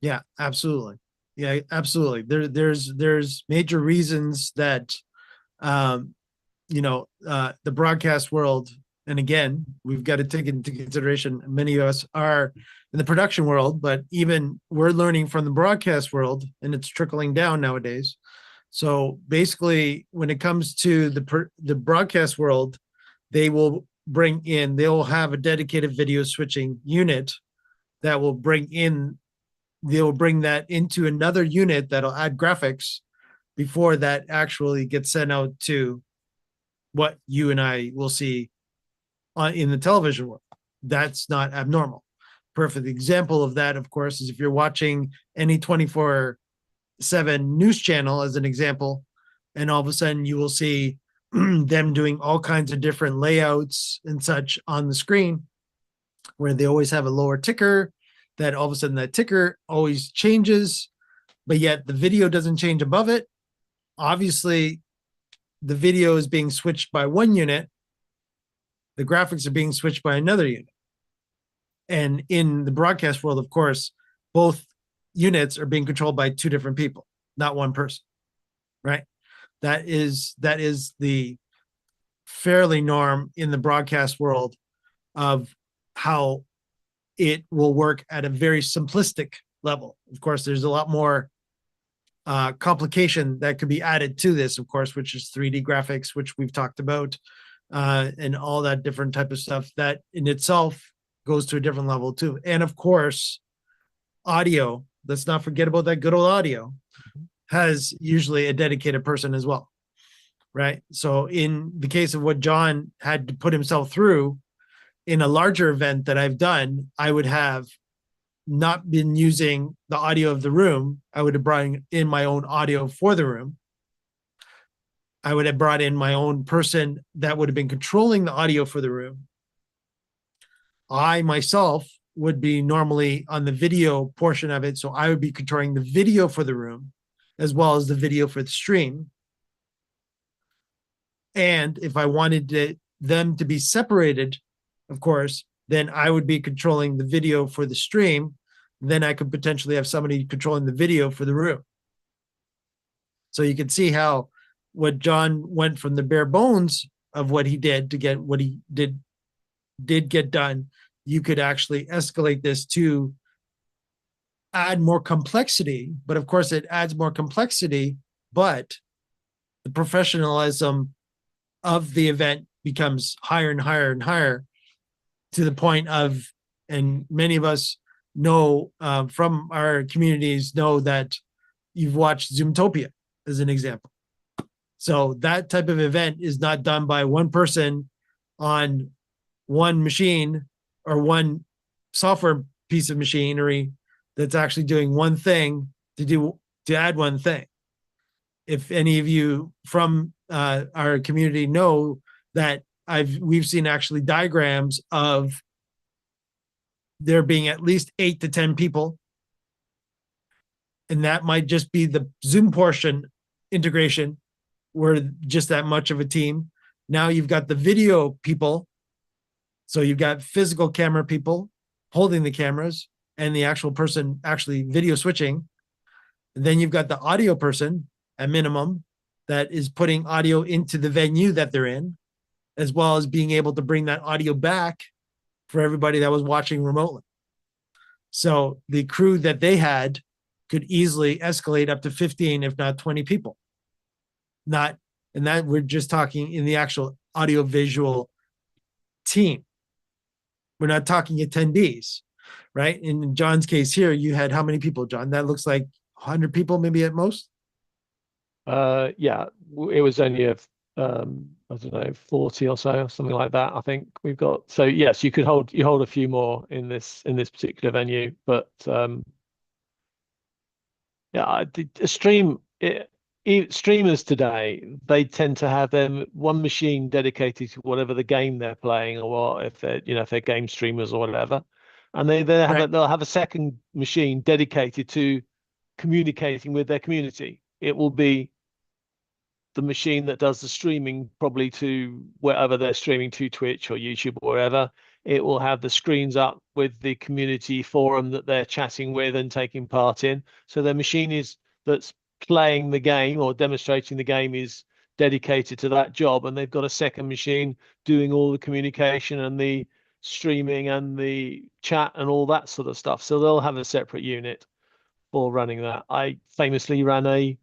Speaker 3: Yeah, absolutely. Yeah, absolutely. There's major reasons that The broadcast world, and again, we've got to take into consideration many of us are in the production world, but even we're learning from the broadcast world, and it's trickling down nowadays. So basically, when it comes to the broadcast world, they'll have a dedicated video switching unit that will they'll bring that into another unit that'll add graphics before that actually gets sent out to what you and I will see in the television world. That's not abnormal. Perfect example of that, of course, is if you're watching any 24/7 news channel, as an example, and all of a sudden you will see them doing all kinds of different layouts and such on the screen, where they always have a lower ticker, that all of a sudden that ticker always changes, but yet the video doesn't change above it. Obviously, the video is being switched by one unit, the graphics are being switched by another unit. And in the broadcast world, of course, both units are being controlled by two different people, not one person, right? That is the fairly norm in the broadcast world of how it will work at a very simplistic level. Of course, there's a lot more complication that could be added to this, of course, which is 3D graphics, which we've talked about, and all that different type of stuff that in itself goes to a different level too. And of course, audio, let's not forget about that good old audio, has usually a dedicated person as well, right? So in the case of what John had to put himself through in a larger event that I've done, I would have not been using the audio of the room. I would have brought in my own audio for the room. I would have brought in my own person that would have been controlling the audio for the room. I myself would be normally on the video portion of it. So I would be controlling the video for the room as well as the video for the stream. And if I wanted them to be separated, of course, then I would be controlling the video for the stream. Then I could potentially have somebody controlling the video for the room. So you can see how what John went from the bare bones of what he did to get what he did get done. You could actually escalate this to add more complexity, but of course it adds more complexity, but the professionalism of the event becomes higher and higher and higher, to the point of, and many of us know from our communities know that you've watched Zoomtopia as an example. So that type of event is not done by one person on one machine or one software piece of machinery that's actually doing one thing to add one thing. If any of you from our community know that we've seen actually diagrams of there being at least 8 to 10 people, and that might just be the Zoom portion integration. We're just that much of a team. Now you've got the video people. So you've got physical camera people holding the cameras and the actual person actually video switching. And then you've got the audio person at minimum that is putting audio into the venue that they're in, as well as being able to bring that audio back for everybody that was watching remotely. So the crew that they had could easily escalate up to 15, if not 20 people. And that we're just talking in the actual audio visual team. We're not talking attendees, right? In John's case here, you had how many people, John? That looks like 100 people, maybe at most.
Speaker 2: Yeah, it was only I don't know, 40 or so, something like that. I think we've got. So yes, you hold a few more in this particular venue, but yeah, a stream. Streamers today, they tend to have them one machine dedicated to whatever the game they're playing, or what if they're game streamers or whatever, and they'll have a second machine dedicated to communicating with their community. It will be the machine that does the streaming, probably to wherever they're streaming to, Twitch or YouTube or wherever. It will have the screens up with the community forum that they're chatting with and taking part in. So their machine that's playing the game or demonstrating the game is dedicated to that job, and they've got a second machine doing all the communication and the streaming and the chat and all that sort of stuff. So they'll have a separate unit for running that. I famously ran a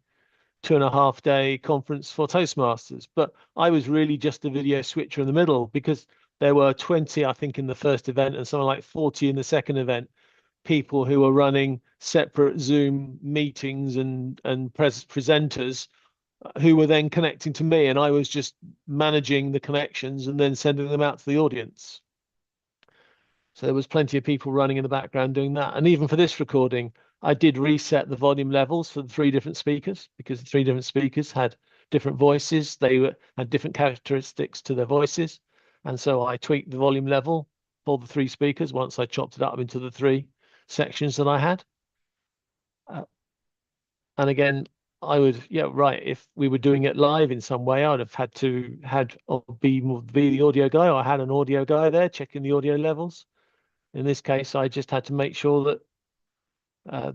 Speaker 2: 2.5 day conference for Toastmasters, but I was really just a video switcher in the middle because there were 20, I think, in the first event and something like 40 in the second event, people who were running separate Zoom meetings and presenters who were then connecting to me, and I was just managing the connections and then sending them out to the audience. So there was plenty of people running in the background doing that. And even for this recording, I did reset the volume levels for the 3 different speakers because the 3 different speakers had different voices. They had different characteristics to their voices. And so I tweaked the volume level for the 3 speakers once I chopped it up into the 3 sections that I had. And again, I would, yeah, right. If we were doing it live in some way, I'd have had to be the audio guy. I had an audio guy there checking the audio levels. In this case, I just had to make sure that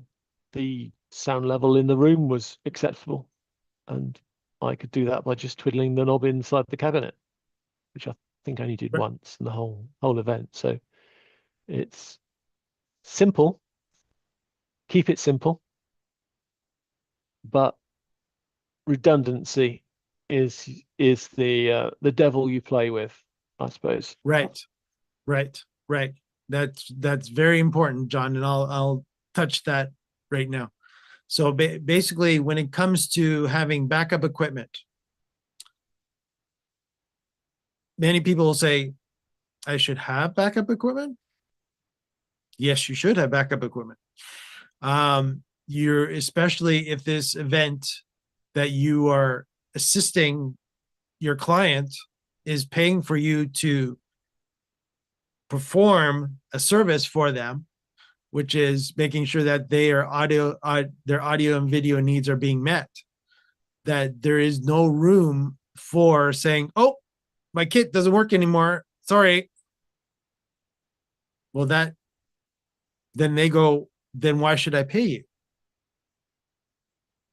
Speaker 2: the sound level in the room was acceptable. And I could do that by just twiddling the knob inside the cabinet, which I think I only did once in the whole event. So it's simple. Keep it simple. But redundancy is the devil you play with, I suppose.
Speaker 3: Right. That's very important, John, and I'll touch that right now. So basically, when it comes to having backup equipment, many people will say, I should have backup equipment. Yes, you should have backup equipment. You're, especially if this event that you are assisting your client is paying for you to perform a service for them, which is making sure that their audio and video needs are being met, that there is no room for saying, oh, my kit doesn't work anymore, sorry. Well, then they go, then why should I pay you?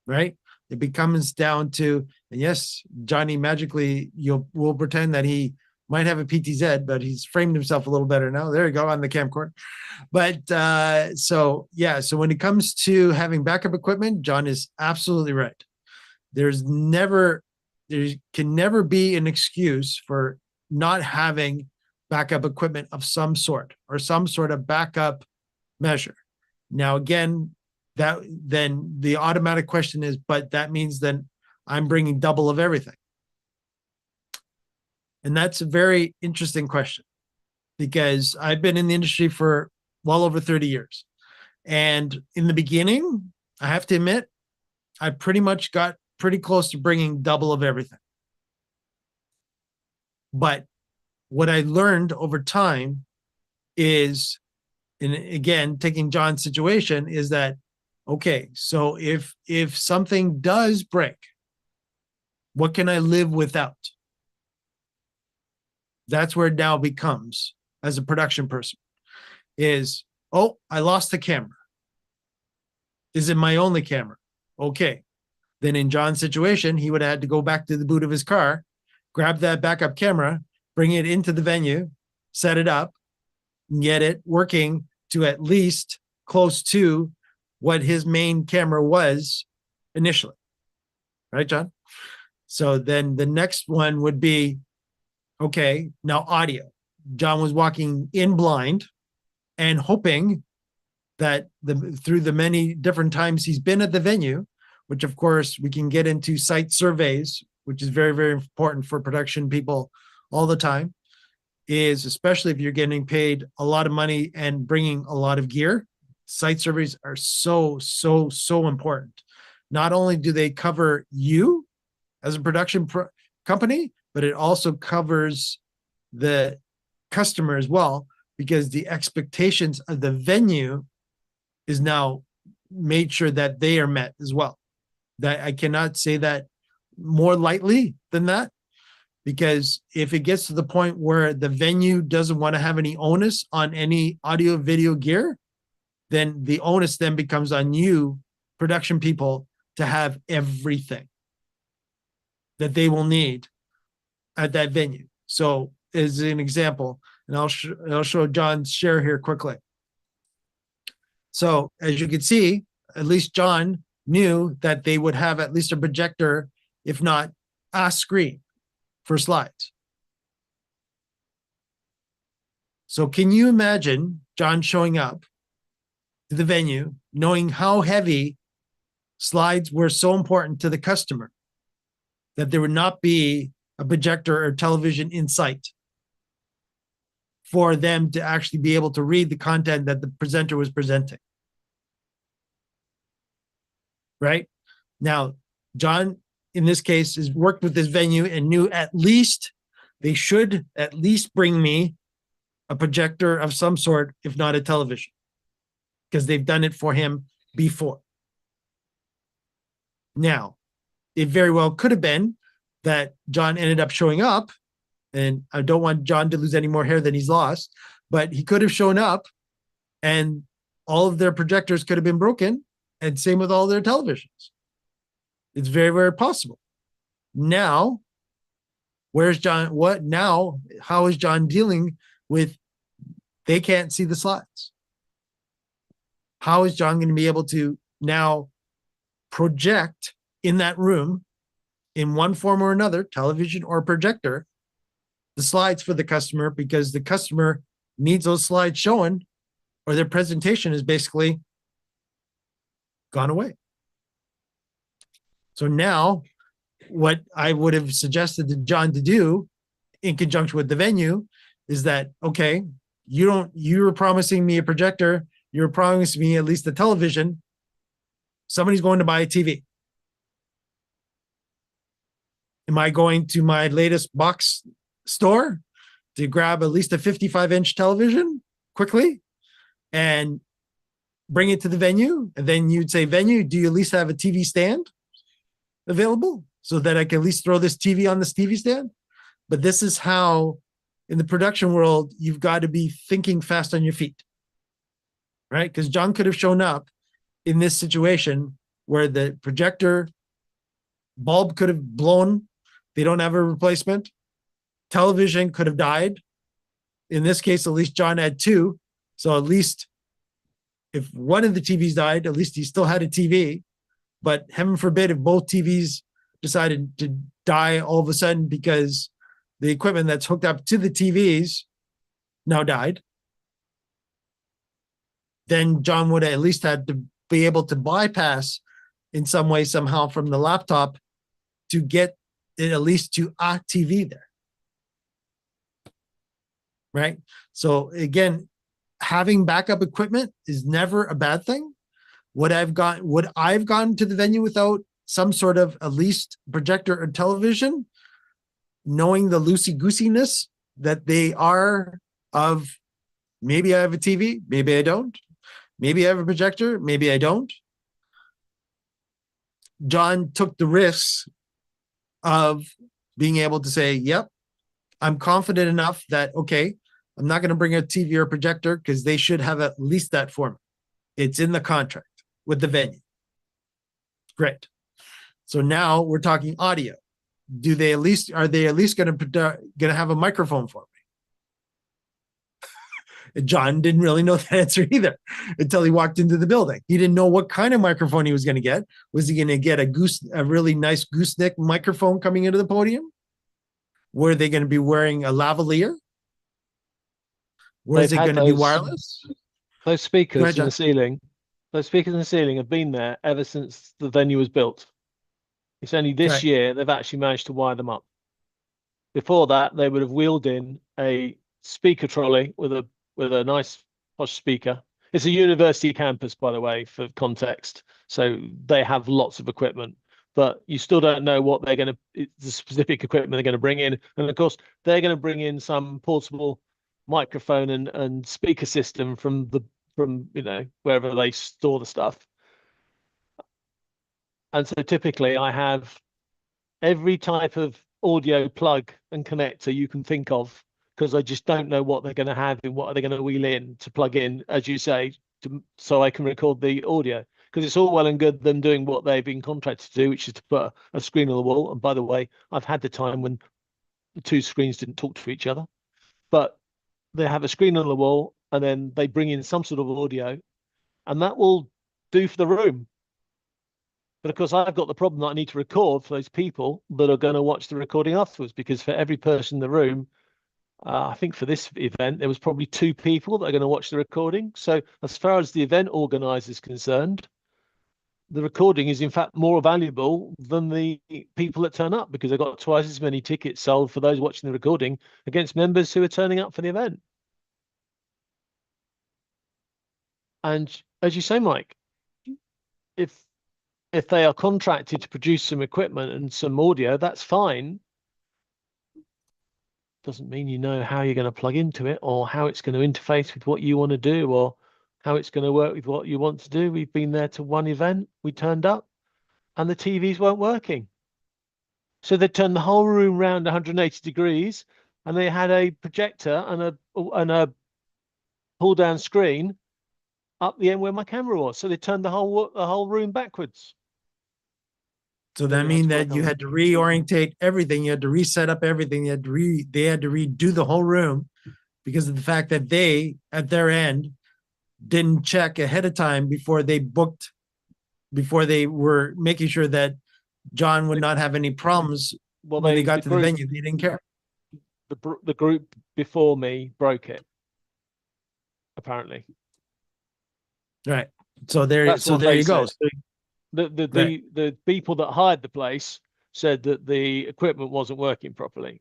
Speaker 3: Right? It becomes down to, and yes, Johnny magically, we'll pretend that he might have a PTZ, but he's framed himself a little better now. There you go on the camcorder. But so when it comes to having backup equipment, John is absolutely right. There can never be an excuse for not having backup equipment of some sort or some sort of backup measure. Now, again, then the automatic question is, but that means then I'm bringing double of everything. And that's a very interesting question, because I've been in the industry for well over 30 years. And in the beginning, I have to admit, I pretty much got pretty close to bringing double of everything. But what I learned over time is, and again, taking John's situation, is that, okay, so if something does break, what can I live without? That's where it now becomes, as a production person, is, oh, I lost the camera. Is it my only camera? Okay. Then in John's situation, he would have had to go back to the boot of his car, grab that backup camera, bring it into the venue, set it up, and get it working to at least close to what his main camera was initially. Right, John? So then the next one would be, okay, now audio. John was walking in blind and hoping that through the many different times he's been at the venue, which of course we can get into site surveys, which is very, very important for production people all the time, is especially if you're getting paid a lot of money and bringing a lot of gear, site surveys are so important. Not only do they cover you as a production company, but it also covers the customer as well, because the expectations of the venue is now made sure that they are met as well. That I cannot say that more lightly than that, because if it gets to the point where the venue doesn't want to have any onus on any audio video gear, then the onus then becomes on you, production people, to have everything. that they will need at that venue. So as an example, and I'll show John's share here quickly. So as you can see, at least John knew that they would have at least a projector, if not a screen for slides. So can you imagine John showing up to the venue, knowing how heavy slides were so important to the customer, that there would not be a projector or television in sight for them to actually be able to read the content that the presenter was presenting. Right? Now, John, in this case, has worked with this venue and knew at least they should at least bring me a projector of some sort, if not a television, because they've done it for him before. Now, it very well could have been that John ended up showing up, and I don't want John to lose any more hair than he's lost, but he could have shown up and all of their projectors could have been broken, and same with all their televisions. It's very, very possible. Now, where's John? What now? How is John dealing with they can't see the slides? How is John going to be able to now project in that room in one form or another, television or projector, the slides for the customer, because the customer needs those slides shown or their presentation is basically gone away. So now what I would have suggested to John to do in conjunction with the venue is that, okay, you were promising me a projector, you're promising me at least a television. Somebody's going to buy a TV. Am I going to my latest box store to grab at least a 55-inch television quickly and bring it to the venue? And then you'd say, venue, do you at least have a TV stand available so that I can at least throw this TV on this TV stand? But this is how, in the production world, you've got to be thinking fast on your feet, right? Because John could have shown up in this situation where the projector bulb could have blown. They don't have a replacement. Television could have died. In this case, at least John had two. So at least if one of the TVs died, at least he still had a TV. But heaven forbid if both TVs decided to die all of a sudden because the equipment that's hooked up to the TVs now died, then John would have at least had to be able to bypass in some way, somehow from the laptop to get it at least to a TV there. Right? So again, having backup equipment is never a bad thing. Would I've gone to the venue without some sort of at least projector or television, knowing the loosey-goosiness that they are of, maybe I have a TV, maybe I don't. Maybe I have a projector, maybe I don't. John took the risks of being able to say, yep, I'm confident enough that, okay, I'm not going to bring a TV or a projector because they should have at least that format. It's in the contract with the venue. Great. So now we're talking audio. Are they at least going to have a microphone for me? John didn't really know that answer either until he walked into the building. He didn't know what kind of microphone he was going to get. Was he going to get a really nice gooseneck microphone coming into the podium? Were they going to be wearing a lavalier? Was it going to be wireless?
Speaker 2: Those speakers in the ceiling, have been there ever since the venue was built. It's only this year they've actually managed to wire them up. Before that, they would have wheeled in a speaker trolley with a nice posh speaker. It's a university campus, by the way, for context. So they have lots of equipment, but you still don't know what they're going to, the specific equipment they're going to bring in. And of course, they're going to bring in some portable microphone and speaker system from wherever they store the stuff. And so typically I have every type of audio plug and connector you can think of, because I just don't know what they're going to have and what are they going to wheel in to plug in, as you say, so I can record the audio. because it's all well and good them doing what they've been contracted to do, which is to put a screen on the wall. And by the way, I've had the time when the two screens didn't talk to each other, but they have a screen on the wall and then they bring in some sort of audio, and that will do for the room. But of course, I've got the problem that I need to record for those people that are going to watch the recording afterwards, because for every person in the room, I think for this event, there was probably 2 people that are going to watch the recording. So as far as the event organizer is concerned, the recording is in fact more valuable than the people that turn up, because they've got twice as many tickets sold for those watching the recording against members who are turning up for the event. And as you say, Mike, if they are contracted to produce some equipment and some audio, that's fine. Doesn't mean you know how you're going to plug into it or how it's going to interface with what you want to do or how it's going to work with what you want to do. We've been there to one event, we turned up and the TVs weren't working. So they turned the whole room round 180 degrees and they had a projector and a pull down screen up the end where my camera was. So they turned the whole room backwards.
Speaker 3: So that means that you had to reorientate everything. You had to reset up everything. They had to redo the whole room because of the fact that they, at their end, didn't check ahead of time before they booked, before they were making sure that John would not have any problems when they got to the venue. They didn't care.
Speaker 2: The group before me broke it, apparently.
Speaker 3: Right. So there you go.
Speaker 2: The people that hired the place said that the equipment wasn't working properly.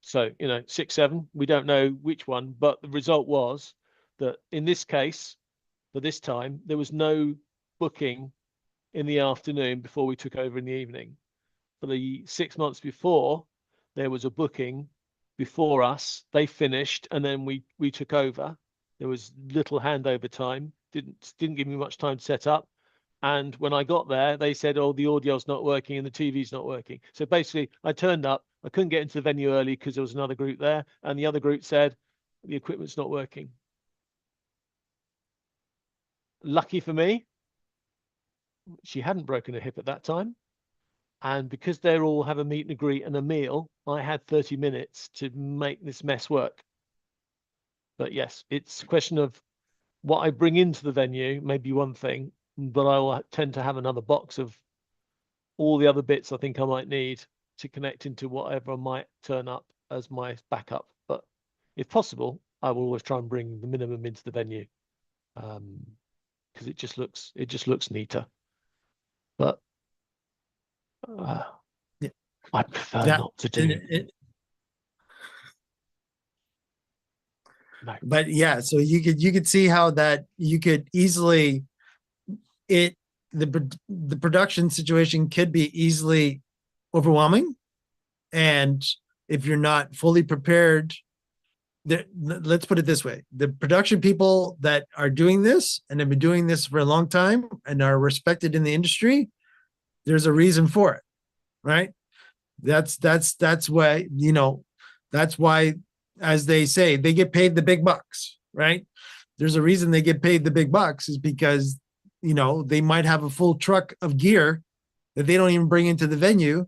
Speaker 2: So, 6, 7, we don't know which one, but the result was that in this case, for this time, there was no booking in the afternoon before we took over in the evening. For the 6 months before, there was a booking before us. They finished and then we took over. There was little handover time. Didn't give me much time to set up. And when I got there, they said, oh, the audio's not working and the TV's not working. So basically, I turned up. I couldn't get into the venue early because there was another group there. And the other group said, the equipment's not working. Lucky for me, she hadn't broken her hip at that time. And because they all have a meet and greet and a meal, I had 30 minutes to make this mess work. But yes, it's a question of what I bring into the venue, maybe one thing, but I will tend to have another box of all the other bits I think I might need to connect into whatever might turn up as my backup. But if possible, I will always try and bring the minimum into the venue, because it just looks neater. But I prefer not to do. No.
Speaker 3: But yeah, so you could see how that you could easily the production situation could be easily overwhelming, and if you're not fully prepared, let's put it this way: the production people that are doing this and have been doing this for a long time and are respected in the industry, there's a reason for it, right? That's why, that's why, as they say, they get paid the big bucks, right? There's a reason they get paid the big bucks, is because, they might have a full truck of gear that they don't even bring into the venue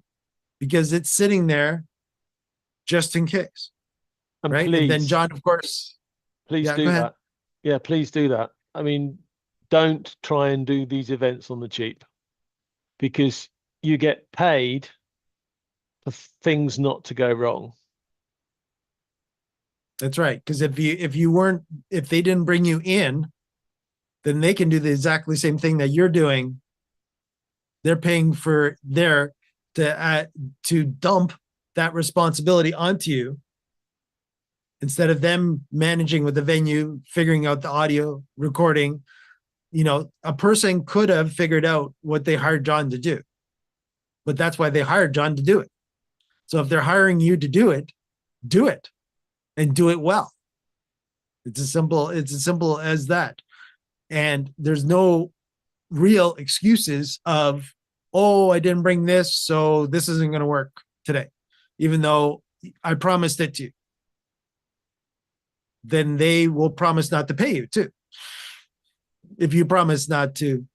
Speaker 3: because it's sitting there just in case.
Speaker 2: And
Speaker 3: right.
Speaker 2: Please,
Speaker 3: and then John, of course,
Speaker 2: please do that. Yeah, please do that. I mean, don't try and do these events on the cheap, because you get paid for things not to go wrong.
Speaker 3: That's right. Because if they didn't bring you in, then they can do the exactly same thing that you're doing. They're paying for to dump that responsibility onto you, instead of them managing with the venue, figuring out the audio recording. A person could have figured out what they hired John to do, but that's why they hired John to do it. So if they're hiring you to do it and do it well. It's as simple as that. And there's no real excuses of, oh, I didn't bring this, so this isn't going to work today, even though I promised it to you. Then they will promise not to pay you too, if you promise not to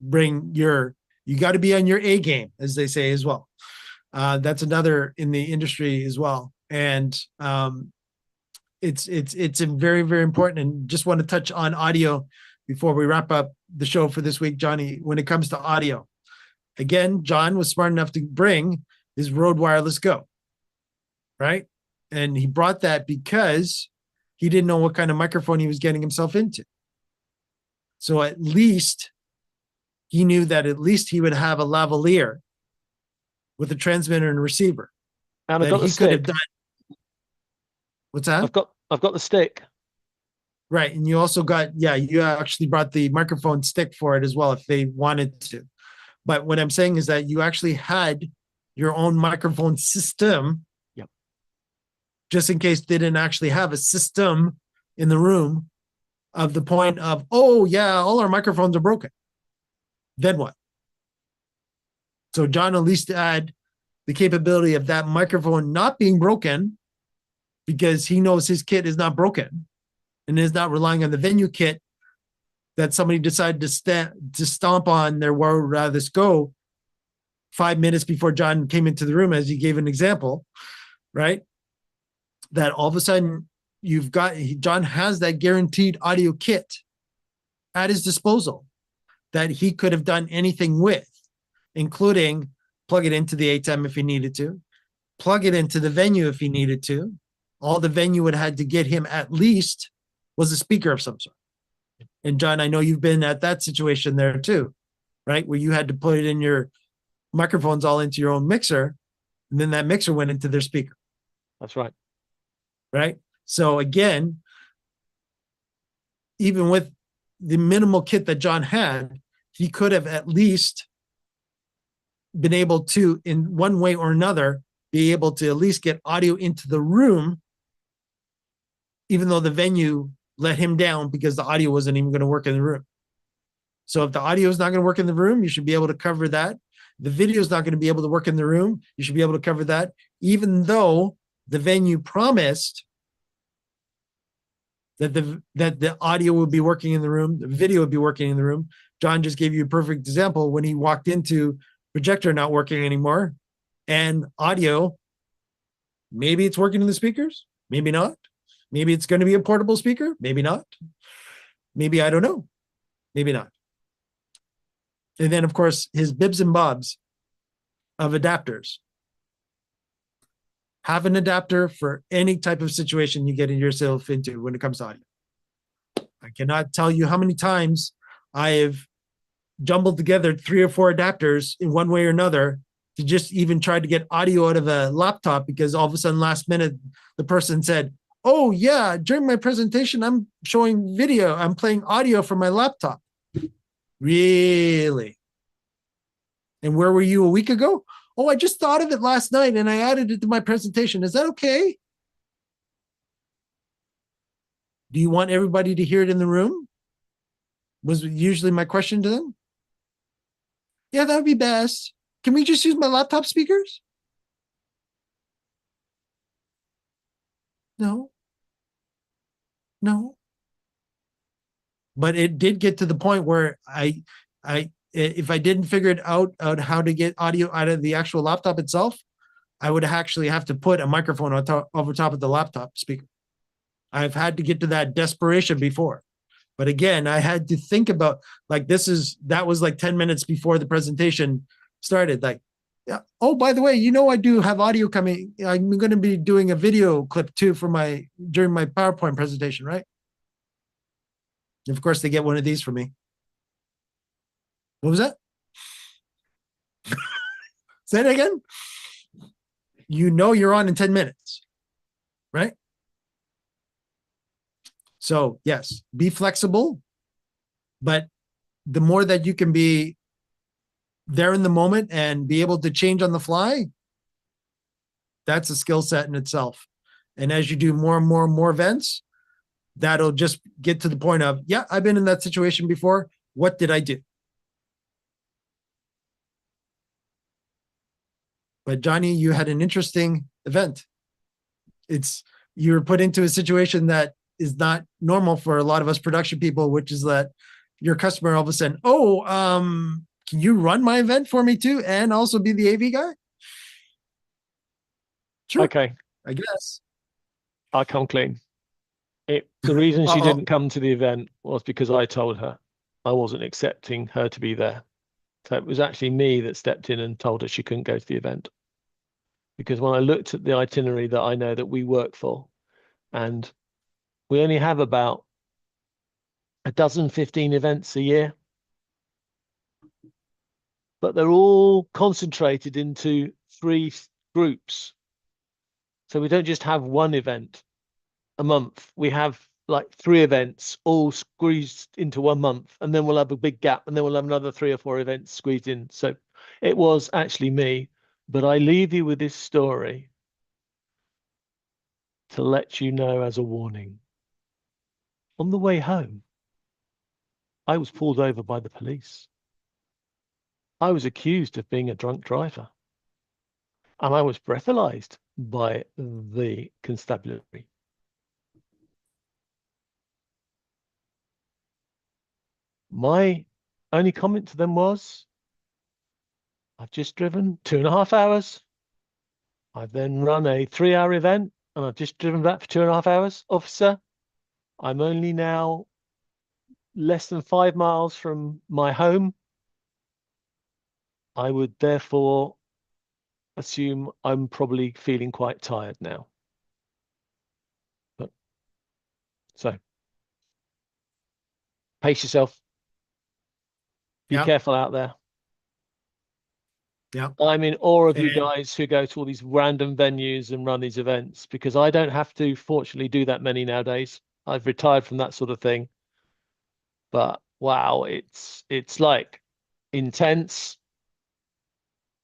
Speaker 3: you got to be on your A game, as they say as well. That's another in the industry as well. And it's a very, very important. And just want to touch on audio before we wrap up the show for this week, Johnny. When it comes to audio, again, John was smart enough to bring his Rode Wireless Go, right? And he brought that because he didn't know what kind of microphone he was getting himself into. So at least he knew that at least he would have a lavalier with a transmitter and receiver.
Speaker 2: And I've got the
Speaker 3: He could have
Speaker 2: stick.
Speaker 3: done. What's that?
Speaker 2: I've got the stick.
Speaker 3: Right. And you also got, you actually brought the microphone stick for it as well if they wanted to. But what I'm saying is that you actually had your own microphone system.
Speaker 2: Yep.
Speaker 3: Just in case they didn't actually have a system in the room of the point of, oh yeah, all our microphones are broken. Then what? So John at least had the capability of that microphone not being broken because he knows his kit is not broken and is not relying on the venue kit that somebody decided to stomp on their Wireless Go 5 minutes before John came into the room, as he gave an example, right? That all of a sudden John has that guaranteed audio kit at his disposal that he could have done anything with, including plug it into the ATEM if he needed to, plug it into the venue if he needed to. All the venue would have had to get him at least was a speaker of some sort. And John, I know you've been at that situation there too, right? Where you had to put it in your microphones all into your own mixer, and then that mixer went into their speaker.
Speaker 2: That's right.
Speaker 3: Right? So again, even with the minimal kit that John had, he could have at least been able to, in one way or another, be able to at least get audio into the room, even though the venue let him down because the audio wasn't even going to work in the room. So if the audio is not going to work in the room, you should be able to cover that. The video is not going to be able to work in the room. You should be able to cover that, even though the venue promised that the audio would be working in the room, the video would be working in the room. John just gave you a perfect example when he walked into projector not working anymore and audio, maybe it's working in the speakers, maybe not. Maybe it's going to be a portable speaker, maybe not. Maybe, I don't know, maybe not. And then, of course, his bibs and bobs of adapters. Have an adapter for any type of situation you get yourself into when it comes to audio. I cannot tell you how many times I have jumbled together 3 or 4 adapters in one way or another to just even try to get audio out of a laptop because all of a sudden last minute the person said, oh yeah, during my presentation, I'm showing video, I'm playing audio from my laptop. Really? And where were you a week ago? Oh, I just thought of it last night and I added it to my presentation. Is that okay? Do you want everybody to hear it in the room? Was usually my question to them. Yeah, that would be best. Can we just use my laptop speakers? No. But it did get to the point where if I didn't figure it out how to get audio out of the actual laptop itself, I would actually have to put a microphone over top of the laptop speaker. I've had to get to that desperation before. But again, I had to think about that was like 10 minutes before the presentation started. Like, yeah. Oh, by the way, I do have audio coming. I'm going to be doing a video clip too during my PowerPoint presentation, right? And of course, they get one of these from me. What was that? Say it again. You're on in 10 minutes, right? So yes, be flexible, but the more that you can be there in the moment and be able to change on the fly, that's a skill set in itself. And as you do more and more and more events, that'll just get to the point of, yeah, I've been in that situation before. What did I do? But Johnny, you had an interesting event. You were put into a situation that is not normal for a lot of us production people, which is that your customer all of a sudden, oh, can you run my event for me too, and also be the AV guy? Sure,
Speaker 2: Okay,
Speaker 3: I guess.
Speaker 2: I'll come clean. The reason she
Speaker 3: Uh-oh.
Speaker 2: didn't come to the event was because I told her I wasn't accepting her to be there. So it was actually me that stepped in and told her she couldn't go to the event. Because when I looked at the itinerary that I know that we work for, and we only have about a dozen, 15 events a year, but they're all concentrated into 3 groups. So we don't just have one event a month. We have like 3 events all squeezed into 1 month, and then we'll have a big gap, and then we'll have another 3 or 4 events squeezed in. So it was actually me, but I leave you with this story to let you know as a warning. On the way home, I was pulled over by the police. I was accused of being a drunk driver, and I was breathalyzed by the constabulary. My only comment to them was, I've just driven 2.5 hours. I've then run a 3-hour event, and I've just driven back for 2.5 hours. Officer, I'm only now less than 5 miles from my home. I would therefore assume I'm probably feeling quite tired now. But so pace yourself. Be
Speaker 3: Yeah,
Speaker 2: careful out there.
Speaker 3: yeah.
Speaker 2: I'm in awe of you
Speaker 3: And
Speaker 2: guys who go to all these random venues and run these events, because I don't have to, fortunately, do that many nowadays. I've retired from that sort of thing. But wow, it's like intense.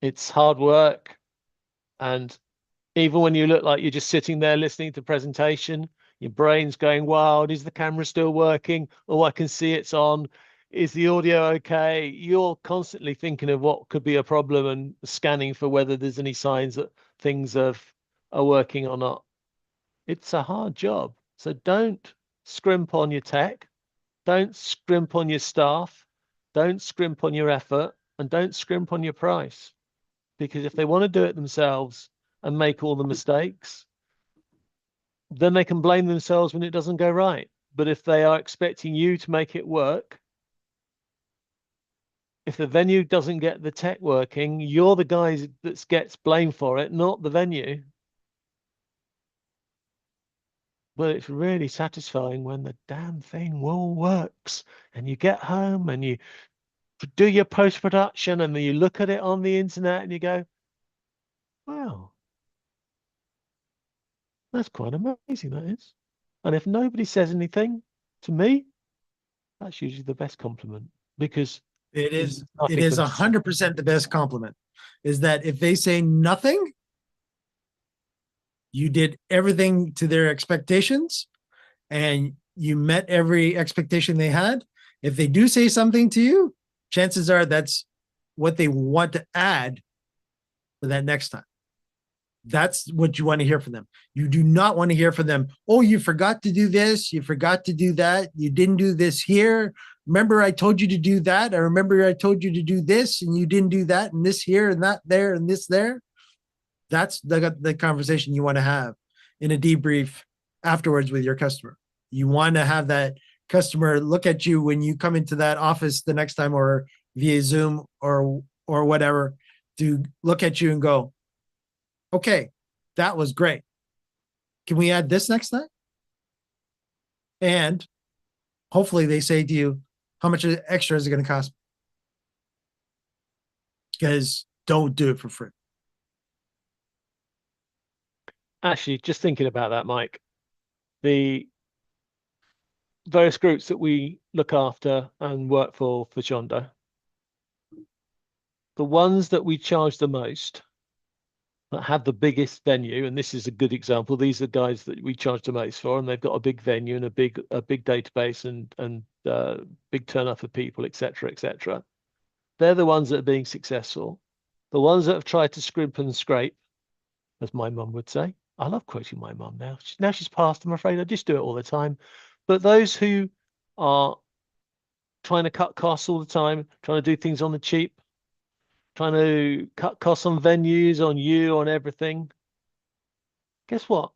Speaker 2: It's hard work. And even when you look like you're just sitting there listening to presentation, your brain's going wild. Is the camera still working? Oh, I can see it's on. Is the audio okay? You're constantly thinking of what could be a problem and scanning for whether there's any signs that things are working or not. It's a hard job. So don't scrimp on your tech. Don't scrimp on your staff. Don't scrimp on your effort, and don't scrimp on your price. Because if they want to do it themselves and make all the mistakes, then they can blame themselves when it doesn't go right. But if they are expecting you to make it work, if the venue doesn't get the tech working, you're the guy that gets blamed for it, not the venue. But it's really satisfying when the damn thing all works and you get home and you do your post-production and then you look at it on the internet and you go, wow, that's quite amazing, that is. And if nobody says anything to me, that's usually the best compliment, because
Speaker 3: it
Speaker 2: there's
Speaker 3: is
Speaker 2: nothing for them to say.
Speaker 3: 100% the best compliment is that if they say nothing, you did everything to their expectations and you met every expectation they had. If they do say something to you, chances are that's what they want to add for that next time. That's what you want to hear from them. You do not want to hear from them, oh, you forgot to do this, you forgot to do that, you didn't do this here. Remember, I told you to do that. I remember I told you to do this, and you didn't do that, and this here, and that there, and this there. That's the conversation you want to have in a debrief afterwards with your customer. You want to have that customer look at you when you come into that office the next time, or via Zoom or whatever, to look at you and go, okay, that was great. Can we add this next time? And hopefully they say to you, how much extra is it going to cost? Because don't do it for free.
Speaker 2: Actually, just thinking about that, Mike, the various groups that we look after and work for Shondo, the ones that we charge the most, that have the biggest venue, and this is a good example. These are guys that we charge the most for, and they've got a big venue and a big database and big turnout of people, etc., etc. They're the ones that are being successful. The ones that have tried to scrimp and scrape, as my mum would say. I love quoting my mum now. Now she's passed, I'm afraid. I just do it all the time. But those who are trying to cut costs all the time, trying to do things on the cheap, trying to cut costs on venues, on you, on everything. Guess what?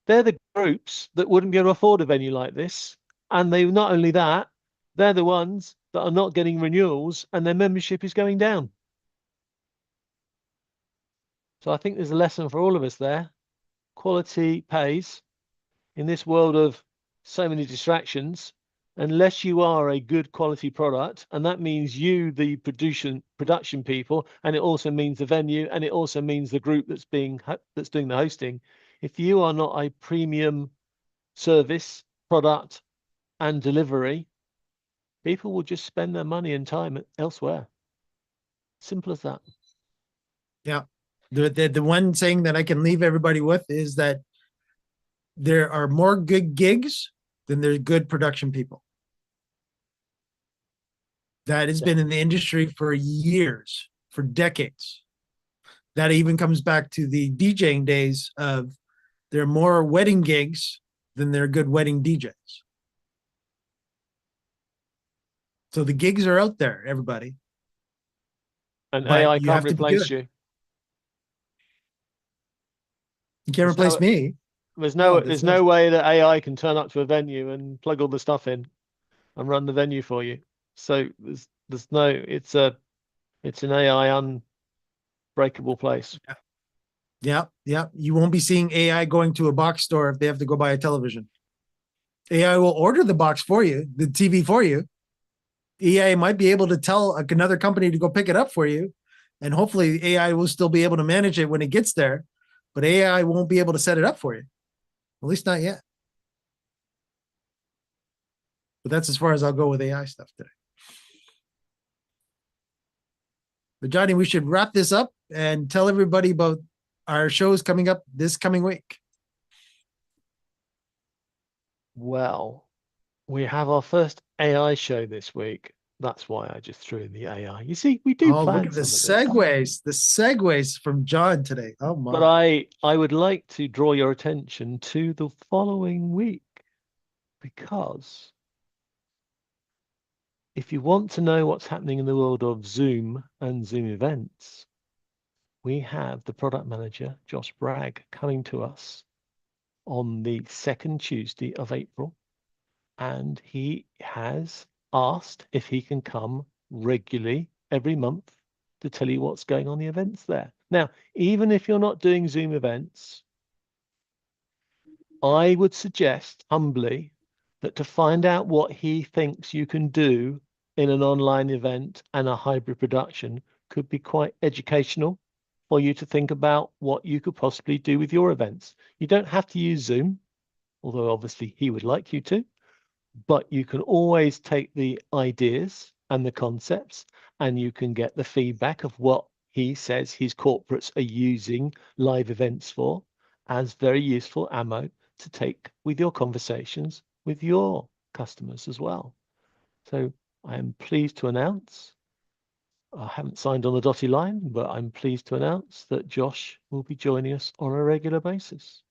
Speaker 2: They're the groups that wouldn't be able to afford a venue like this. And they not only that, they're the ones that are not getting renewals and their membership is going down. So I think there's a lesson for all of us there. Quality pays in this world of so many distractions. Unless you are a good quality product, and that means you, the production people, and it also means the venue, and it also means the group that's doing the hosting. If you are not a premium service, product, and delivery, people will just spend their money and time elsewhere. Simple as that.
Speaker 3: Yeah. The one saying that I can leave everybody with is that there are more good gigs than there's good production people. That has been in the industry for years, for decades. That even comes back to the DJing days of there are more wedding gigs than there are good wedding DJs. So the gigs are out there, everybody.
Speaker 2: And
Speaker 3: But
Speaker 2: AI
Speaker 3: you
Speaker 2: can't
Speaker 3: have to be
Speaker 2: replace
Speaker 3: good.
Speaker 2: you.
Speaker 3: You can't
Speaker 2: There's
Speaker 3: replace
Speaker 2: no-
Speaker 3: me.
Speaker 2: There's
Speaker 3: No,
Speaker 2: no way that AI can turn up to a venue and plug all the stuff in and run the venue for you. So there's no, it's an AI unbreakable place.
Speaker 3: Yeah, yeah. You won't be seeing AI going to a box store if they have to go buy a television. AI will order the box for you, the TV for you. AI might be able to tell another company to go pick it up for you. And hopefully AI will still be able to manage it when it gets there, but AI won't be able to set it up for you. At least not yet. But that's as far as I'll go with AI stuff today. But Johnny, we should wrap this up and tell everybody about our shows coming up this coming week.
Speaker 2: Well, we have our first AI show this week. That's why I just threw in the AI. You see, we do
Speaker 3: Oh,
Speaker 2: plan
Speaker 3: look at the
Speaker 2: some of this.
Speaker 3: the segues from John today. Oh my.
Speaker 2: But I would like to draw your attention to the following week, because if you want to know what's happening in the world of Zoom and Zoom events, we have the product manager, Josh Bragg, coming to us on the second Tuesday of April. And he has asked if he can come regularly every month to tell you what's going on in the events there. Now, even if you're not doing Zoom events, I would suggest humbly that to find out what he thinks you can do in an online event and a hybrid production could be quite educational for you to think about what you could possibly do with your events. You don't have to use Zoom, although obviously he would like you to, but you can always take the ideas and the concepts and you can get the feedback of what he says his corporates are using live events for as very useful ammo to take with your conversations with your customers as well. So I am pleased to announce, I haven't signed on the dotted line, but I'm pleased to announce that Josh will be joining us on a regular basis.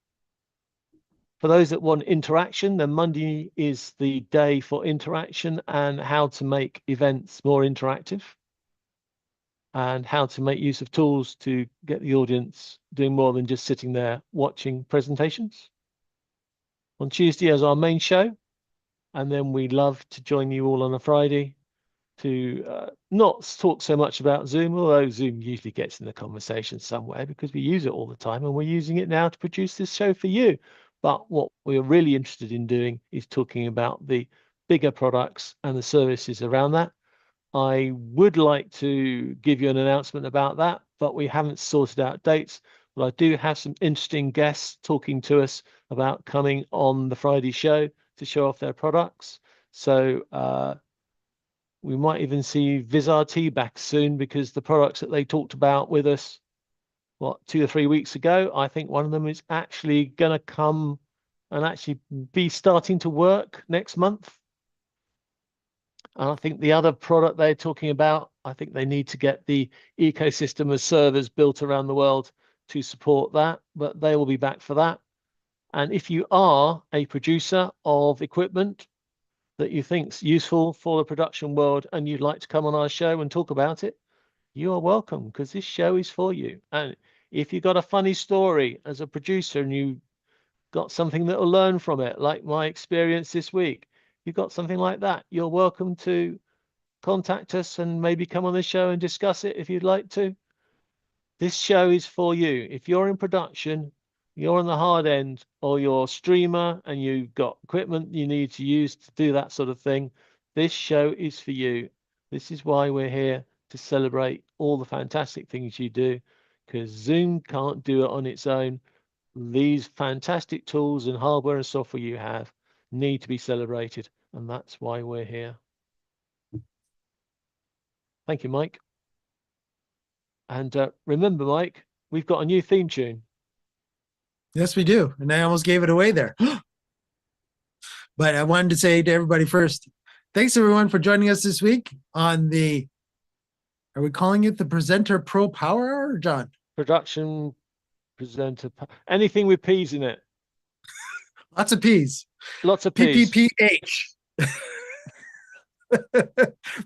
Speaker 2: For those that want interaction, then Monday is the day for interaction and how to make events more interactive and how to make use of tools to get the audience doing more than just sitting there watching presentations. On Tuesday is our main show, and then we love to join you all on a Friday to not talk so much about Zoom, although Zoom usually gets in the conversation somewhere because we use it all the time and we're using it now to produce this show for you. But what we're really interested in doing is talking about the bigger products and the services around that. I would like to give you an announcement about that, but we haven't sorted out dates. But I do have some interesting guests talking to us about coming on the Friday show to show off their products. So we might even see Vizard Tea back soon, because the products that they talked about with us, 2 or 3 weeks ago, I think one of them is actually going to come and actually be starting to work next month. And I think the other product they're talking about, I think they need to get the ecosystem of servers built around the world to support that, but they will be back for that. And if you are a producer of equipment that you think's useful for the production world and you'd like to come on our show and talk about it, you are welcome, because this show is for you. And if you've got a funny story as a producer and you got something that will learn from it, like my experience this week, you've got something like that, you're welcome to contact us and maybe come on the show and discuss it if you'd like to. This show is for you. If you're in production, you're on the hard end, or you're a streamer and you've got equipment you need to use to do that sort of thing, this show is for you. This is why we're here, to celebrate all the fantastic things you do, because Zoom can't do it on its own. These fantastic tools and hardware and software you have need to be celebrated, and that's why we're here. Thank you, Mike. And remember, Mike, we've got a new theme tune.
Speaker 3: Yes, we do. And I almost gave it away there. But I wanted to say to everybody first, thanks everyone for joining us this week on the, are we calling it the Presenter Pro Power Hour, John?
Speaker 2: Production presenter, anything with P's in it.
Speaker 3: Lots of P's.
Speaker 2: Lots of P's.
Speaker 3: PPPH.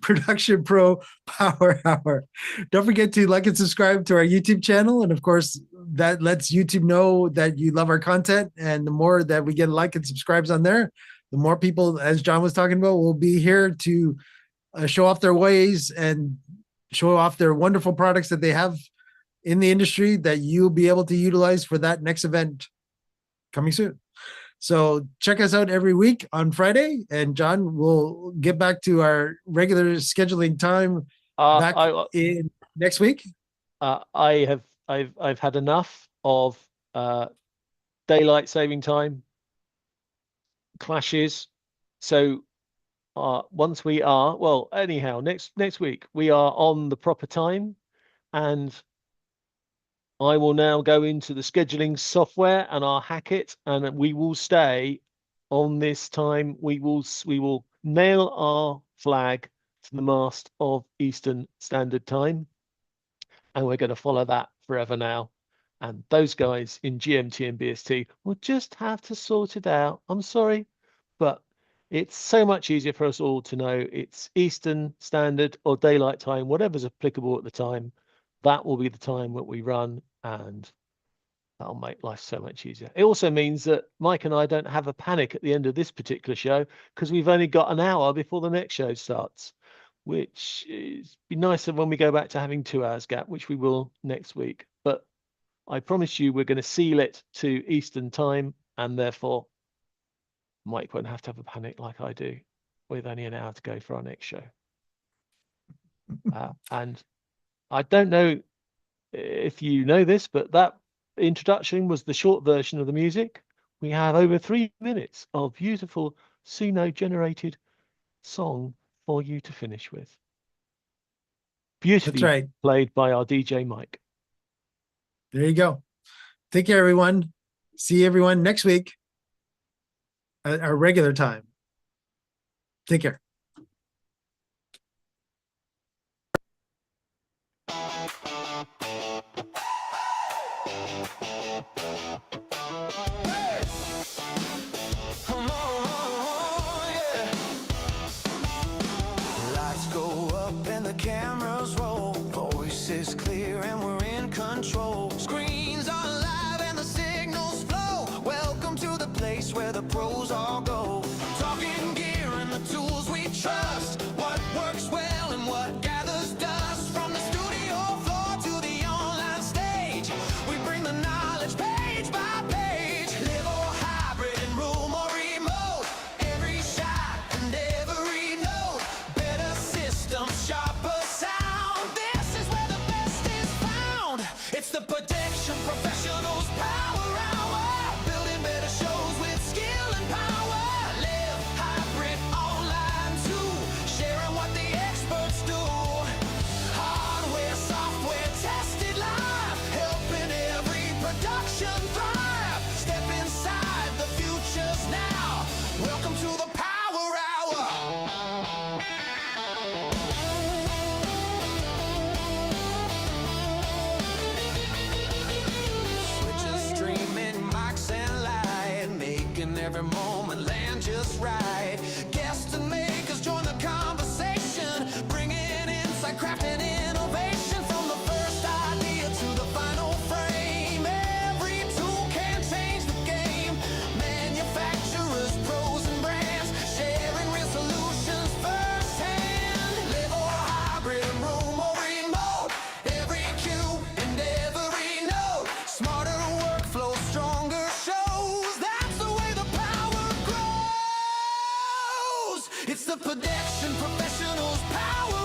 Speaker 3: Production Pro Power Hour. Don't forget to like and subscribe to our YouTube channel. And of course, that lets YouTube know that you love our content. And the more that we get like and subscribes on there, the more people, as John was talking about, will be here to show off their ways and show off their wonderful products that they have in the industry that you'll be able to utilize for that next event coming soon. So check us out every week on Friday, and John will get back to our regular scheduling time back in next week.
Speaker 2: I've had enough of daylight saving time clashes. So once we are, well, anyhow, next week we are on the proper time, and I will now go into the scheduling software and I'll hack it, and we will stay on this time. We will nail our flag to the mast of Eastern Standard Time, and we're going to follow that forever now. And those guys in GMT and BST will just have to sort it out. I'm sorry, but it's so much easier for us all to know it's Eastern Standard or Daylight Time, whatever's applicable at the time. That will be the time that we run, and that'll make life so much easier. It also means that Mike and I don't have a panic at the end of this particular show, because we've only got an hour before the next show starts, which is be nicer when we go back to having 2 hours gap, which we will next week. But I promise you we're going to seal it to Eastern Time, and therefore Mike won't have to have a panic like I do with only an hour to go for our next show. And I don't know if you know this, but that introduction was the short version of the music. We have over 3 minutes of beautiful Suno-generated song for you to finish with. Beautifully
Speaker 3: That's right.
Speaker 2: Played by our DJ Mike.
Speaker 3: There you go. Take care, everyone. See everyone next week at our regular time. Take care.
Speaker 1: Lights go up and the cameras roll. Voices clear and we're in control. Screens are live and the signals flow. Welcome to the place where the pros all go. Talking gear and the tools we It's the production professionals, power